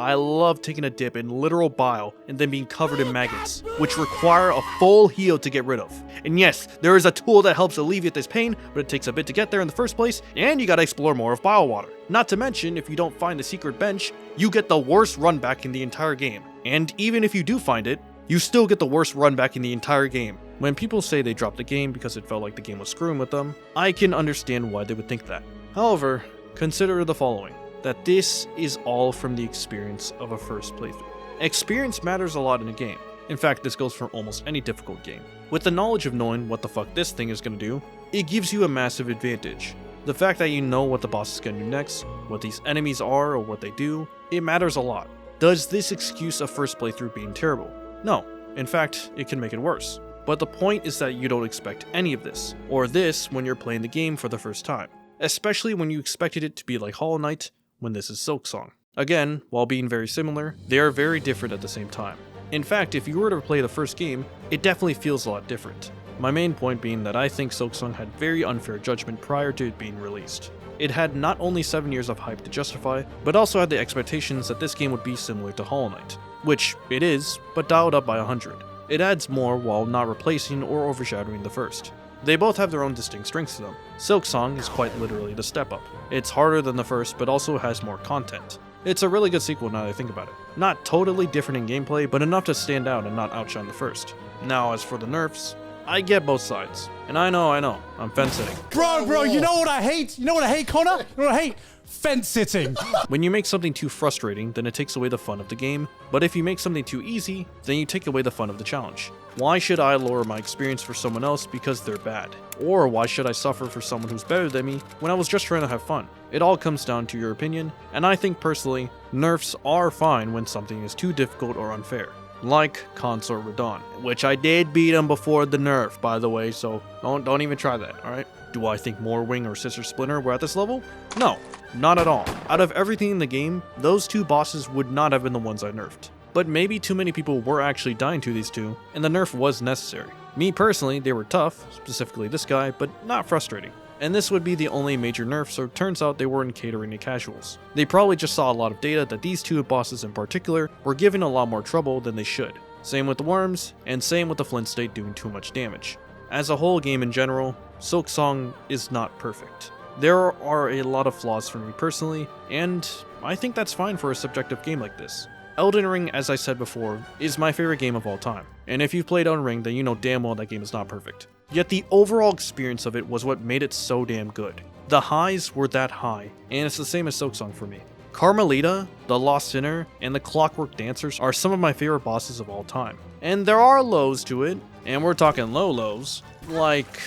I love taking a dip in literal bile and then being covered in maggots, which require a full heal to get rid of. And yes, there is a tool that helps alleviate this pain, but it takes a bit to get there in the first place, and you gotta explore more of bile water. Not to mention, if you don't find the secret bench, you get the worst run back in the entire game. And even if you do find it, you still get the worst run back in the entire game. When people say they dropped the game because it felt like the game was screwing with them, I can understand why they would think that. However, consider the following. That this is all from the experience of a first playthrough. Experience matters a lot in a game. In fact, this goes for almost any difficult game. With the knowledge of knowing what the fuck this thing is gonna do, it gives you a massive advantage. The fact that you know what the boss is gonna do next, what these enemies are or what they do, it matters a lot. Does this excuse a first playthrough being terrible? No. In fact, it can make it worse. But the point is that you don't expect any of this, or this when you're playing the game for the first time. Especially when you expected it to be like Hollow Knight, when this is Silksong. Again, while being very similar, they are very different at the same time. In fact, if you were to play the first game, it definitely feels a lot different. My main point being that I think Silksong had very unfair judgment prior to it being released. It had not only 7 years of hype to justify, but also had the expectations that this game would be similar to Hollow Knight, which it is, but dialed up by 100. It adds more while not replacing or overshadowing the first. They both have their own distinct strengths to them. Silksong is quite literally the step up. It's harder than the first, but also has more content. It's a really good sequel now that I think about it. Not totally different in gameplay, but enough to stand out and not outshine the first. Now, as for the nerfs, I get both sides. And I know, I'm fence sitting. Bro, you know what I hate? You know what I hate, Connor? You know what I hate? Fence sitting. When you make something too frustrating, then it takes away the fun of the game, but if you make something too easy, then you take away the fun of the challenge. Why should I lower my experience for someone else because they're bad? Or why should I suffer for someone who's better than me when I was just trying to have fun? It all comes down to your opinion, and I think personally, nerfs are fine when something is too difficult or unfair. Like Consort Radon, which I did beat him before the nerf, by the way, so don't even try that, alright? Do I think Morwing or Sister Splinter were at this level? No, not at all. Out of everything in the game, those two bosses would not have been the ones I nerfed. But maybe too many people were actually dying to these two, and the nerf was necessary. Me personally, they were tough, specifically this guy, but not frustrating. And this would be the only major nerf, so it turns out they weren't catering to casuals. They probably just saw a lot of data that these two bosses in particular were giving a lot more trouble than they should. Same with the worms, and same with the flint state doing too much damage. As a whole game in general, Silksong is not perfect. There are a lot of flaws for me personally, and I think that's fine for a subjective game like this. Elden Ring, as I said before, is my favorite game of all time, and if you've played Elden Ring, then you know damn well that game is not perfect. Yet the overall experience of it was what made it so damn good. The highs were that high, and it's the same as Silksong for me. Carmelita, the Lost Sinner, and the Clockwork Dancers are some of my favorite bosses of all time. And there are lows to it, and we're talking low lows, like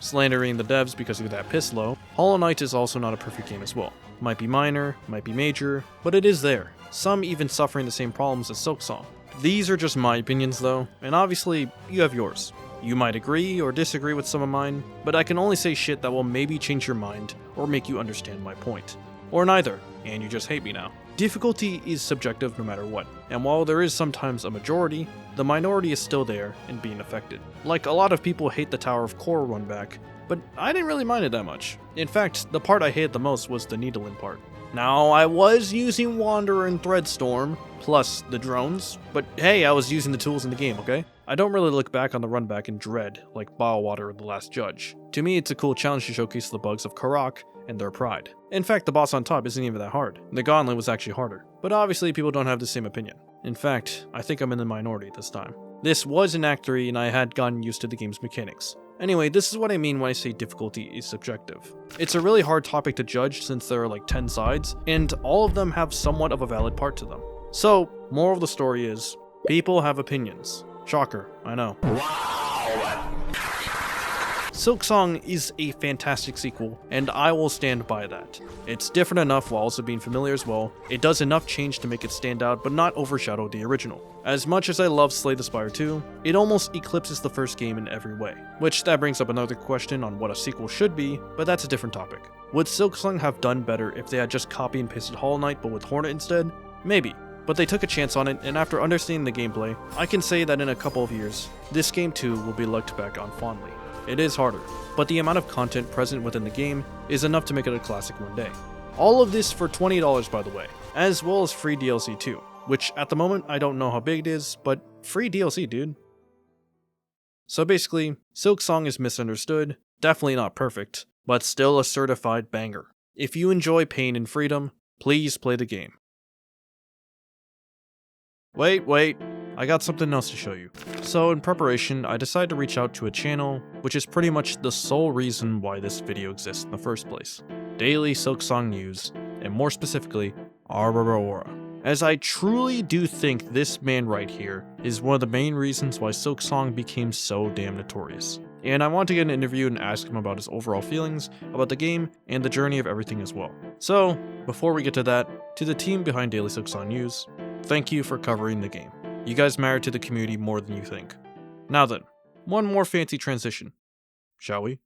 slandering the devs because of that piss low. Hollow Knight is also not a perfect game as well. Might be minor, might be major, but it is there. Some even suffering the same problems as Silksong. These are just my opinions though, and obviously you have yours. You might agree or disagree with some of mine, but I can only say shit that will maybe change your mind or make you understand my point. Or neither, and you just hate me now. Difficulty is subjective no matter what, and while there is sometimes a majority, the minority is still there and being affected. Like, a lot of people hate the Tower of Core run back, but I didn't really mind it that much. In fact, the part I hated the most was the needling part. Now, I was using Wanderer and Threadstorm, plus the drones, but hey, I was using the tools in the game, okay? I don't really look back on the run back in dread, like Biowater or The Last Judge. To me, it's a cool challenge to showcase the bugs of Karak and their pride. In fact, the boss on top isn't even that hard. The Gauntlet was actually harder, but obviously people don't have the same opinion. In fact, I think I'm in the minority this time. This was in Act 3 and I had gotten used to the game's mechanics. Anyway, this is what I mean when I say difficulty is subjective. It's a really hard topic to judge since there are like 10 sides, and all of them have somewhat of a valid part to them. So, moral of the story is, people have opinions. Shocker, I know. Silksong is a fantastic sequel, and I will stand by that. It's different enough while also being familiar as well. It does enough change to make it stand out, but not overshadow the original. As much as I love Slay the Spire 2, it almost eclipses the first game in every way. Which that brings up another question on what a sequel should be, but that's a different topic. Would Silksong have done better if they had just copy and pasted Hollow Knight but with Hornet instead? Maybe. But they took a chance on it, and after understanding the gameplay, I can say that in a couple of years, this game too will be looked back on fondly. It is harder, but the amount of content present within the game is enough to make it a classic one day. All of this for $20 by the way, as well as free DLC too, which at the moment I don't know how big it is, but free DLC dude. So basically, Silksong is misunderstood, definitely not perfect, but still a certified banger. If you enjoy pain and freedom, please play the game. Wait, I got something else to show you. So in preparation, I decided to reach out to a channel, which is pretty much the sole reason why this video exists in the first place. Daily Silksong News, and more specifically, Araraura. As I truly do think this man right here is one of the main reasons why Silksong became so damn notorious. And I want to get an interview and ask him about his overall feelings about the game and the journey of everything as well. So, before we get to that, to the team behind Daily Silksong News, thank you for covering the game. You guys matter to the community more than you think. Now then, one more fancy transition, shall we?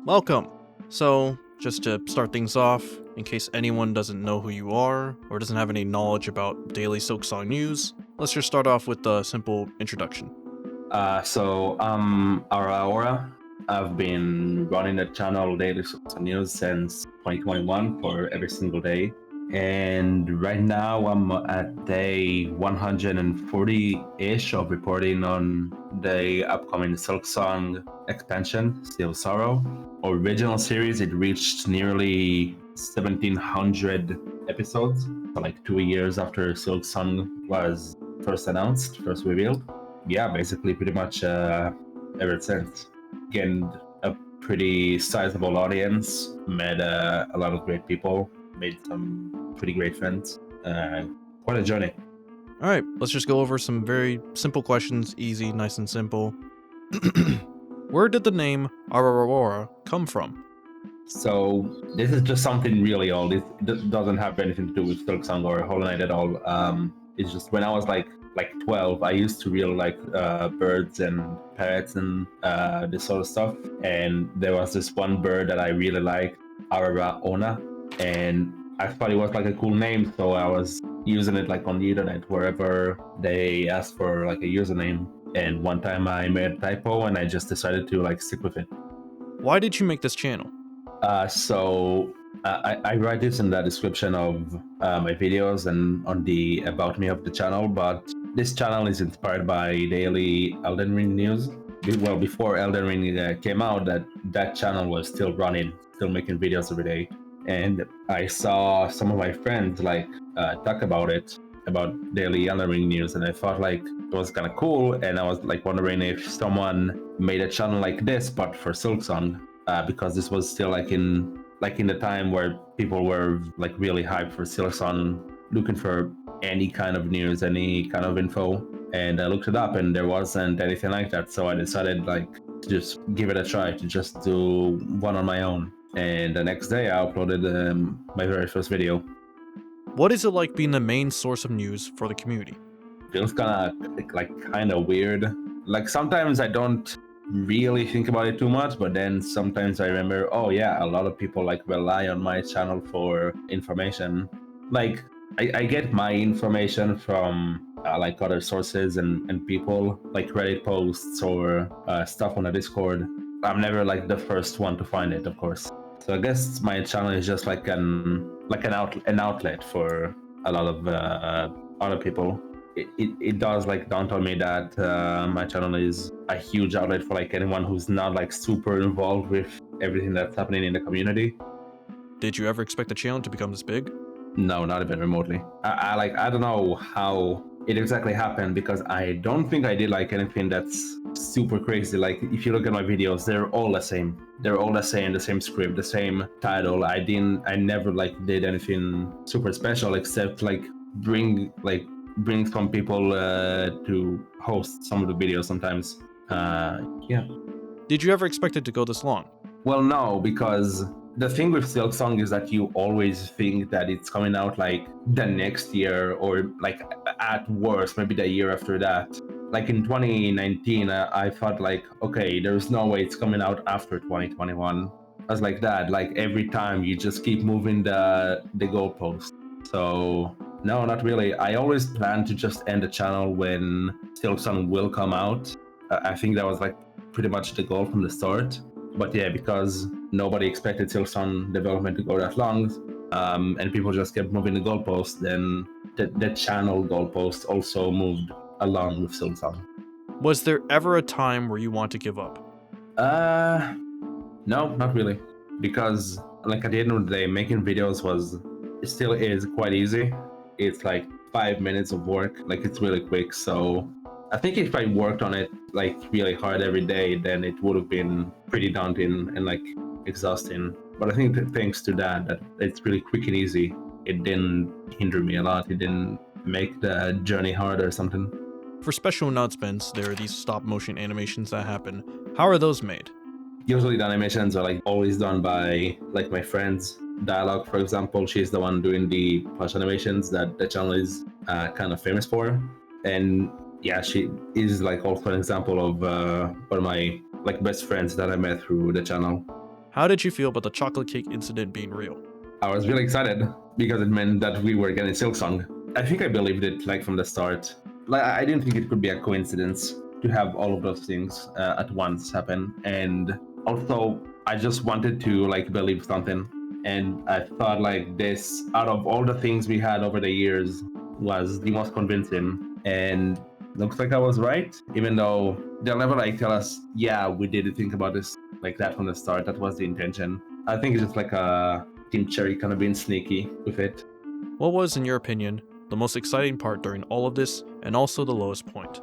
Welcome! So, just to start things off, in case anyone doesn't know who you are, or doesn't have any knowledge about Daily Silksong News, let's just start off with a simple introduction. So I'm Araraura. I've been running the channel Daily Silksong News since 2021 for every single day. And right now I'm at day 140-ish of reporting on the upcoming Silksong expansion, Sea of Sorrow. Original series, it reached nearly 1,700 episodes. So like 2 years after Silksong was first announced, first revealed. Yeah, basically pretty much ever since. Gained a pretty sizable audience, met a lot of great people, made some pretty great friends. Quite a journey. Alright, let's just go over some very simple questions, easy, nice and simple. Where did the name Araraura come from? So this is just something really old. It doesn't have anything to do with Silksong or Hollow Knight at all. It's just when I was like 12, I used to really like birds and parrots and this sort of stuff. And there was this one bird that I really liked, Araraura, and I thought it was like a cool name, so I was using it like on the internet wherever they asked for like a username. And one time I made a typo and I just decided to like stick with it. Why did you make this channel? I write this in the description of my videos and on the about me of the channel, but this channel is inspired by daily Elden Ring news. well, before Elden Ring came out, that channel was still running, still making videos every day. And I saw some of my friends like talk about it, about daily Elden Ring news, and I thought like it was kind of cool. And I was like wondering if someone made a channel like this, but for Silksong, because this was still like in the time where people were like really hyped for Silksong, looking for any kind of news, any kind of info. And I looked it up, and there wasn't anything like that. So I decided like to just give it a try, to just do one on my own. And the next day, I uploaded my very first video. What is it like being the main source of news for the community? Feels kind of weird. Like sometimes I don't really think about it too much, but then sometimes I remember, oh yeah, a lot of people like rely on my channel for information. Like I get my information from like other sources and people, like Reddit posts or stuff on the Discord. I'm never like the first one to find it, of course. So I guess my channel is just like an outlet for a lot of other people. It does like dawn on me that my channel is a huge outlet for like anyone who's not like super involved with everything that's happening in the community. Did you ever expect the channel to become this big? No, not even remotely. I don't know how it exactly happened, because I don't think I did like anything that's super crazy. Like if you look at my videos, they're all the same. They're all the same script, the same title. I never like did anything super special except like bring some people to host some of the videos sometimes. Yeah. Did you ever expect it to go this long? Well, no, because the thing with Silksong is that you always think that it's coming out like the next year, or like at worst maybe the year after that. Like in 2019, I thought like, okay, there's no way it's coming out after 2021. I was like that. Like every time you just keep moving the goalpost. So no, not really. I always planned to just end the channel when Silksong will come out. I think that was like pretty much the goal from the start. But yeah, because nobody expected Silksong development to go that long, and people just kept moving the goalpost, then the channel goalpost also moved along with Silksong. Was there ever a time where you want to give up? No, not really. Because like at the end of the day, making videos still is quite easy. It's like 5 minutes of work, like it's really quick. So I think if I worked on it like really hard every day, then it would have been pretty daunting and like exhausting. But I think that thanks to that it's really quick and easy. It didn't hinder me a lot. It didn't make the journey hard or something. For special announcements, there are these stop motion animations that happen. How are those made? Usually the animations are like always done by like my friends. Dialogue, for example, she's the one doing the plush animations that the channel is kind of famous for. And yeah, she is like also an example of one of my like best friends that I met through the channel. How did you feel about the chocolate cake incident being real? I was really excited because it meant that we were getting Silksong. I think I believed it like from the start. Like I didn't think it could be a coincidence to have all of those things at once happen. And also I just wanted to like believe something. And I thought like this, out of all the things we had over the years, was the most convincing. And looks like I was right, even though they'll never like tell us, yeah, we did think about this like that from the start. That was the intention. I think it's just like Team Cherry kind of being sneaky with it. What was, in your opinion, the most exciting part during all of this, and also the lowest point?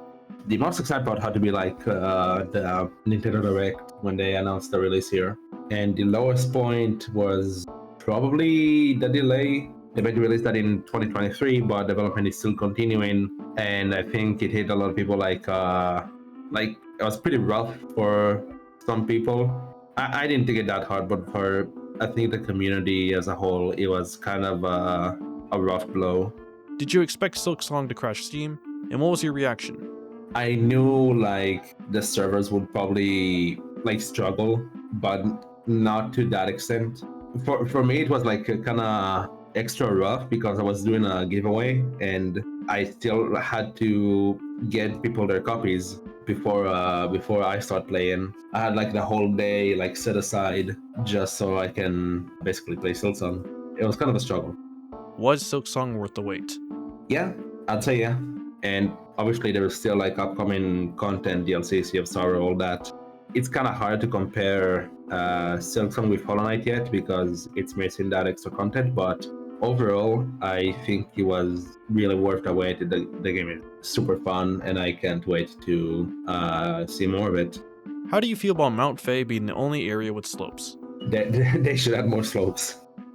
The most exciting part had to be like the Nintendo Direct when they announced the release here. And the lowest point was probably the delay. They meant to release that in 2023, but development is still continuing. And I think it hit a lot of people like it was pretty rough for some people. I didn't take it that hard, but for I think the community as a whole, it was kind of a rough blow. Did you expect Silksong to crash Steam? And what was your reaction? I knew like the servers would probably like struggle, but not to that extent. For me, it was like kind of extra rough because I was doing a giveaway and I still had to get people their copies before I start playing. I had like the whole day like set aside just so I can basically play Silksong. It was kind of a struggle. Was Silksong worth the wait? Yeah, I'd say yeah. And obviously there is still like upcoming content, DLC, Sea of Sorrow, all that. It's kind of hard to compare Silksong with Hollow Knight yet because it's missing that extra content, but overall, I think it was really worth the wait. The game is super fun, and I can't wait to see more of it. How do you feel about Mount Fei being the only area with slopes? They should add more slopes.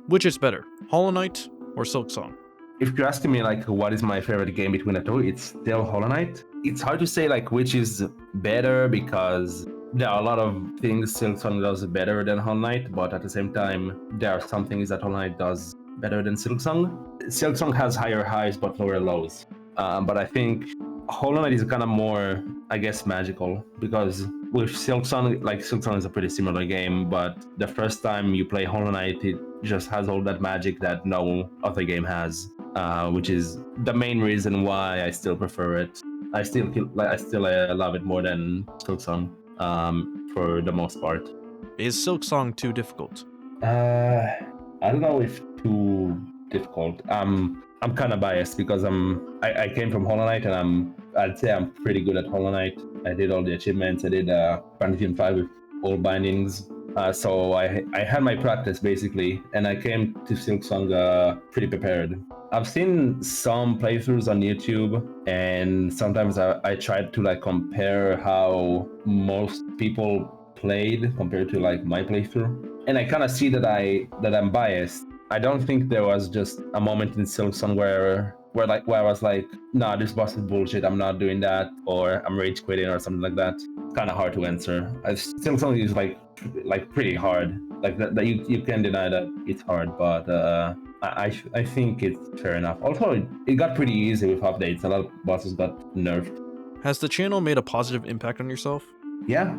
Which is better, Hollow Knight or Silksong? If you're asking me like what is my favorite game between the two, it's still Hollow Knight. It's hard to say like which is better because there are a lot of things Silksong does better than Hollow Knight, but at the same time, there are some things that Hollow Knight does better than Silksong. Silksong has higher highs but lower lows. But I think Hollow Knight is kind of more, I guess, magical because with Silksong, like Silksong is a pretty similar game, but the first time you play Hollow Knight, it just has all that magic that no other game has, which is the main reason why I still prefer it. I still love it more than Silksong for the most part. Is Silksong too difficult? I don't know if too difficult. I'm kind of biased because I came from Hollow Knight and I'd say I'm pretty good at Hollow Knight. I did all the achievements. I did Pantheon 5 with all bindings. So I had my practice basically, and I came to Silksong pretty prepared. I've seen some playthroughs on YouTube, and sometimes I tried to like compare how most people played compared to like my playthrough, and I kind of see that I'm biased. I don't think there was just a moment in Silksong where I was like, nah, this boss is bullshit, I'm not doing that, or I'm rage quitting or something like that. Kind of hard to answer. Silksong is like pretty hard. Like that you can deny that it's hard, but I think it's fair enough. Also, it got pretty easy with updates. A lot of bosses got nerfed. Has the channel made a positive impact on yourself? Yeah,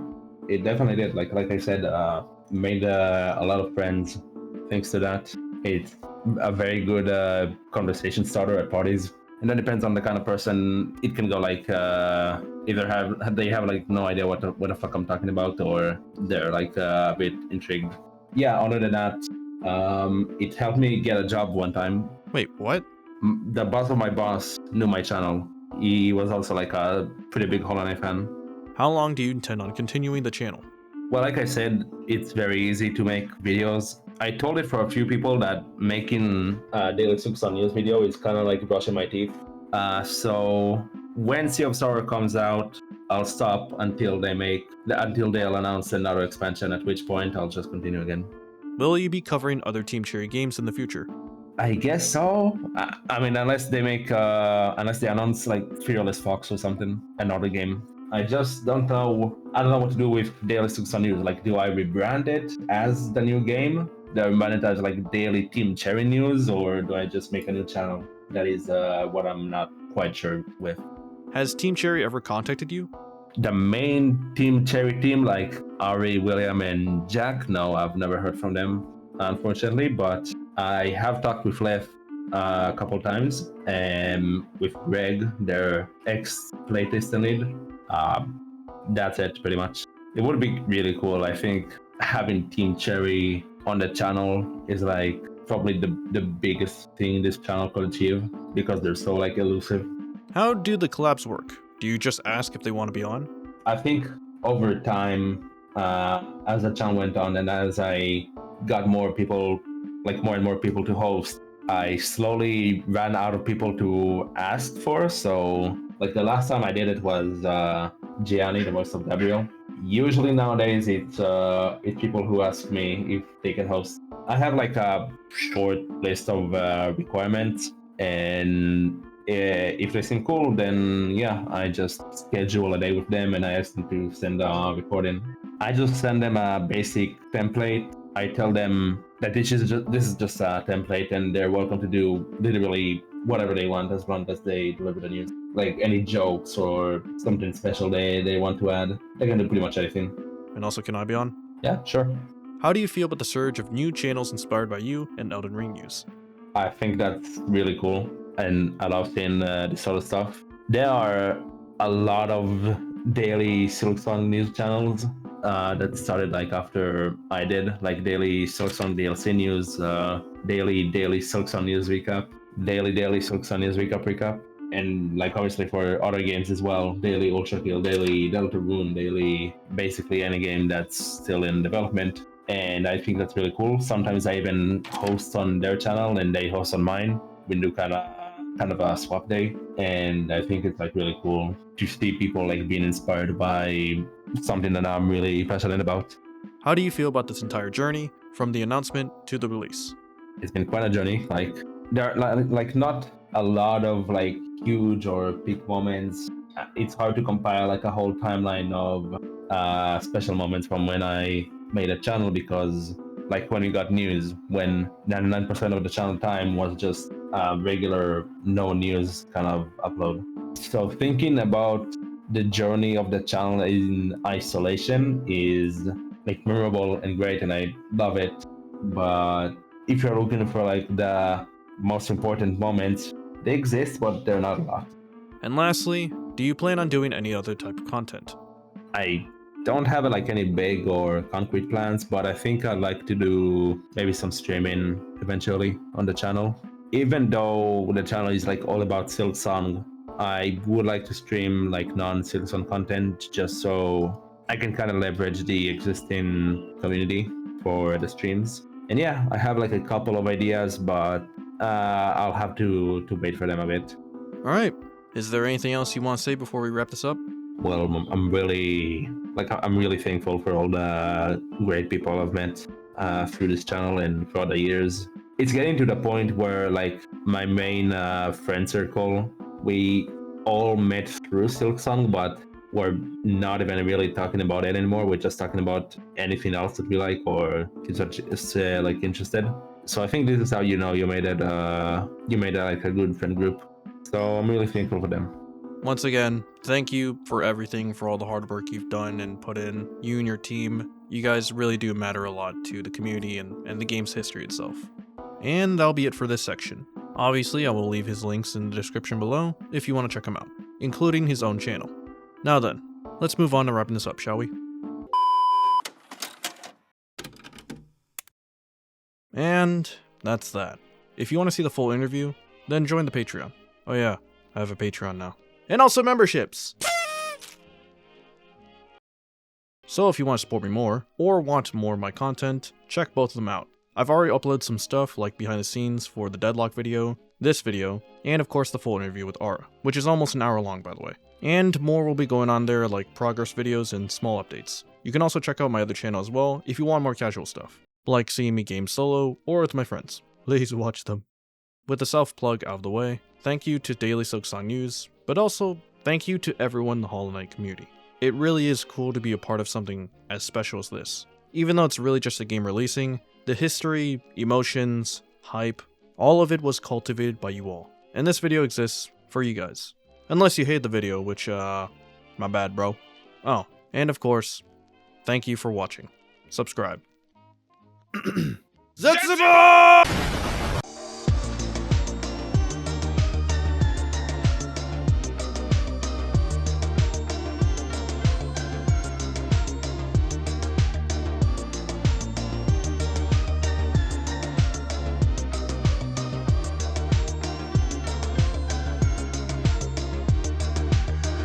it definitely did. Like I said, made a lot of friends thanks to that. It's a very good conversation starter at parties. And that depends on the kind of person. It can go like either they have like no idea what the fuck I'm talking about, or they're like a bit intrigued. Yeah, other than that, it helped me get a job one time. Wait, what? The boss of my boss knew my channel. He was also like a pretty big Hollow Knight fan. How long do you intend on continuing the channel? Well, like I said, it's very easy to make videos. I told it for a few people that making a daily Silksong news video is kind of like brushing my teeth. So when Sea of Sorrow comes out, I'll stop until they'll announce another expansion, at which point I'll just continue again. Will you be covering other Team Cherry games in the future? I guess so. I mean, unless they announce like Fearless Fox or something, another game. I just don't know. I don't know what to do with Daily Silksong News. Like, do I rebrand it as the new game? Do I rebrand it as like Daily Team Cherry News, or do I just make a new channel? That is what I'm not quite sure with. Has Team Cherry ever contacted you? The main Team Cherry team, like Ari, William, and Jack, no, I've never heard from them, unfortunately, but I have talked with Lef a couple times, and with Greg, their ex-playtesting lead. That's it, pretty much. It would be really cool. I think having Team Cherry on the channel is like probably the biggest thing this channel could achieve, because they're so like elusive. How do the collabs work? Do you just ask if they want to be on? I think over time, as the channel went on and as I got more people, like more and more people to host, I slowly ran out of people to ask for. So like the last time I did it was Gianni, the voice of Gabriel. Usually nowadays it's people who ask me if they can host. I have like a short list of requirements, and if they seem cool, then yeah, I just schedule a day with them and I ask them to send a recording. I just send them a basic template. I tell them that this is just a template and they're welcome to do literally whatever they want as long as they deliver the news. Like any jokes or something special they want to add, they can do pretty much anything. And also, can I be on? Yeah, sure. How do you feel about the surge of new channels inspired by you and Elden Ring news? I think that's really cool, and I love seeing this sort of stuff. There are a lot of daily Silksong news channels that started like after I did, like daily Silksong DLC news, daily Silksong news recap, daily Silksong news recap. and like obviously for other games as well, daily Ultra Kill, daily Deltarune, daily basically any game that's still in development. And I think that's really cool. Sometimes I even host on their channel and they host on mine. We do kind of a swap day, and I think it's like really cool to see people like being inspired by something that I'm really passionate about. How do you feel about this entire journey from the announcement to the release? It's been quite a journey. Like there are like not a lot of like huge or peak moments. It's hard to compile like a whole timeline of special moments from when I made a channel, because like when we got news, when 99% of the channel time was just regular no news kind of upload. So thinking about the journey of the channel in isolation is like memorable and great, and I love it. But if you're looking for like the most important moments, they exist, but they're not a lot. And lastly, do you plan on doing any other type of content? I don't have like any big or concrete plans, but I think I'd like to do maybe some streaming eventually on the channel. Even though the channel is like all about Silksong, I would like to stream like non-Silksong content just so I can kind of leverage the existing community for the streams. And yeah, I have like a couple of ideas, but I'll have to wait for them a bit. Alright, is there anything else you want to say before we wrap this up? Well, I'm really thankful for all the great people I've met through this channel and throughout the years. It's getting to the point where like my main friend circle, we all met through Silksong, but we're not even really talking about it anymore. We're just talking about anything else that we like or just like interested. So I think this is how you know you made it like a good friend group. So I'm really thankful for them. Once again, thank you for everything, for all the hard work you've done and put in. You and your team, you guys really do matter a lot to the community and the game's history itself. And that'll be it for this section. Obviously, I will leave his links in the description below if you want to check him out, including his own channel. Now then, let's move on to wrapping this up, shall we? And that's that. If you want to see the full interview, then join the Patreon. Oh yeah, I have a Patreon now. And also memberships! So if you want to support me more, or want more of my content, check both of them out. I've already uploaded some stuff like behind the scenes for the Deadlock video, this video, and of course the full interview with Ara, which is almost an hour long by the way. And more will be going on there like progress videos and small updates. You can also check out my other channel as well if you want more casual stuff, like seeing me game solo or with my friends. Please watch them. With the self-plug out of the way, thank you to Daily Silksong News, but also thank you to everyone in the Hollow Knight community. It really is cool to be a part of something as special as this. Even though it's really just a game releasing, the history, emotions, hype, all of it was cultivated by you all. And this video exists for you guys. Unless you hate the video, which, my bad, bro. Oh, and of course, thank you for watching. Subscribe. Zetsubo!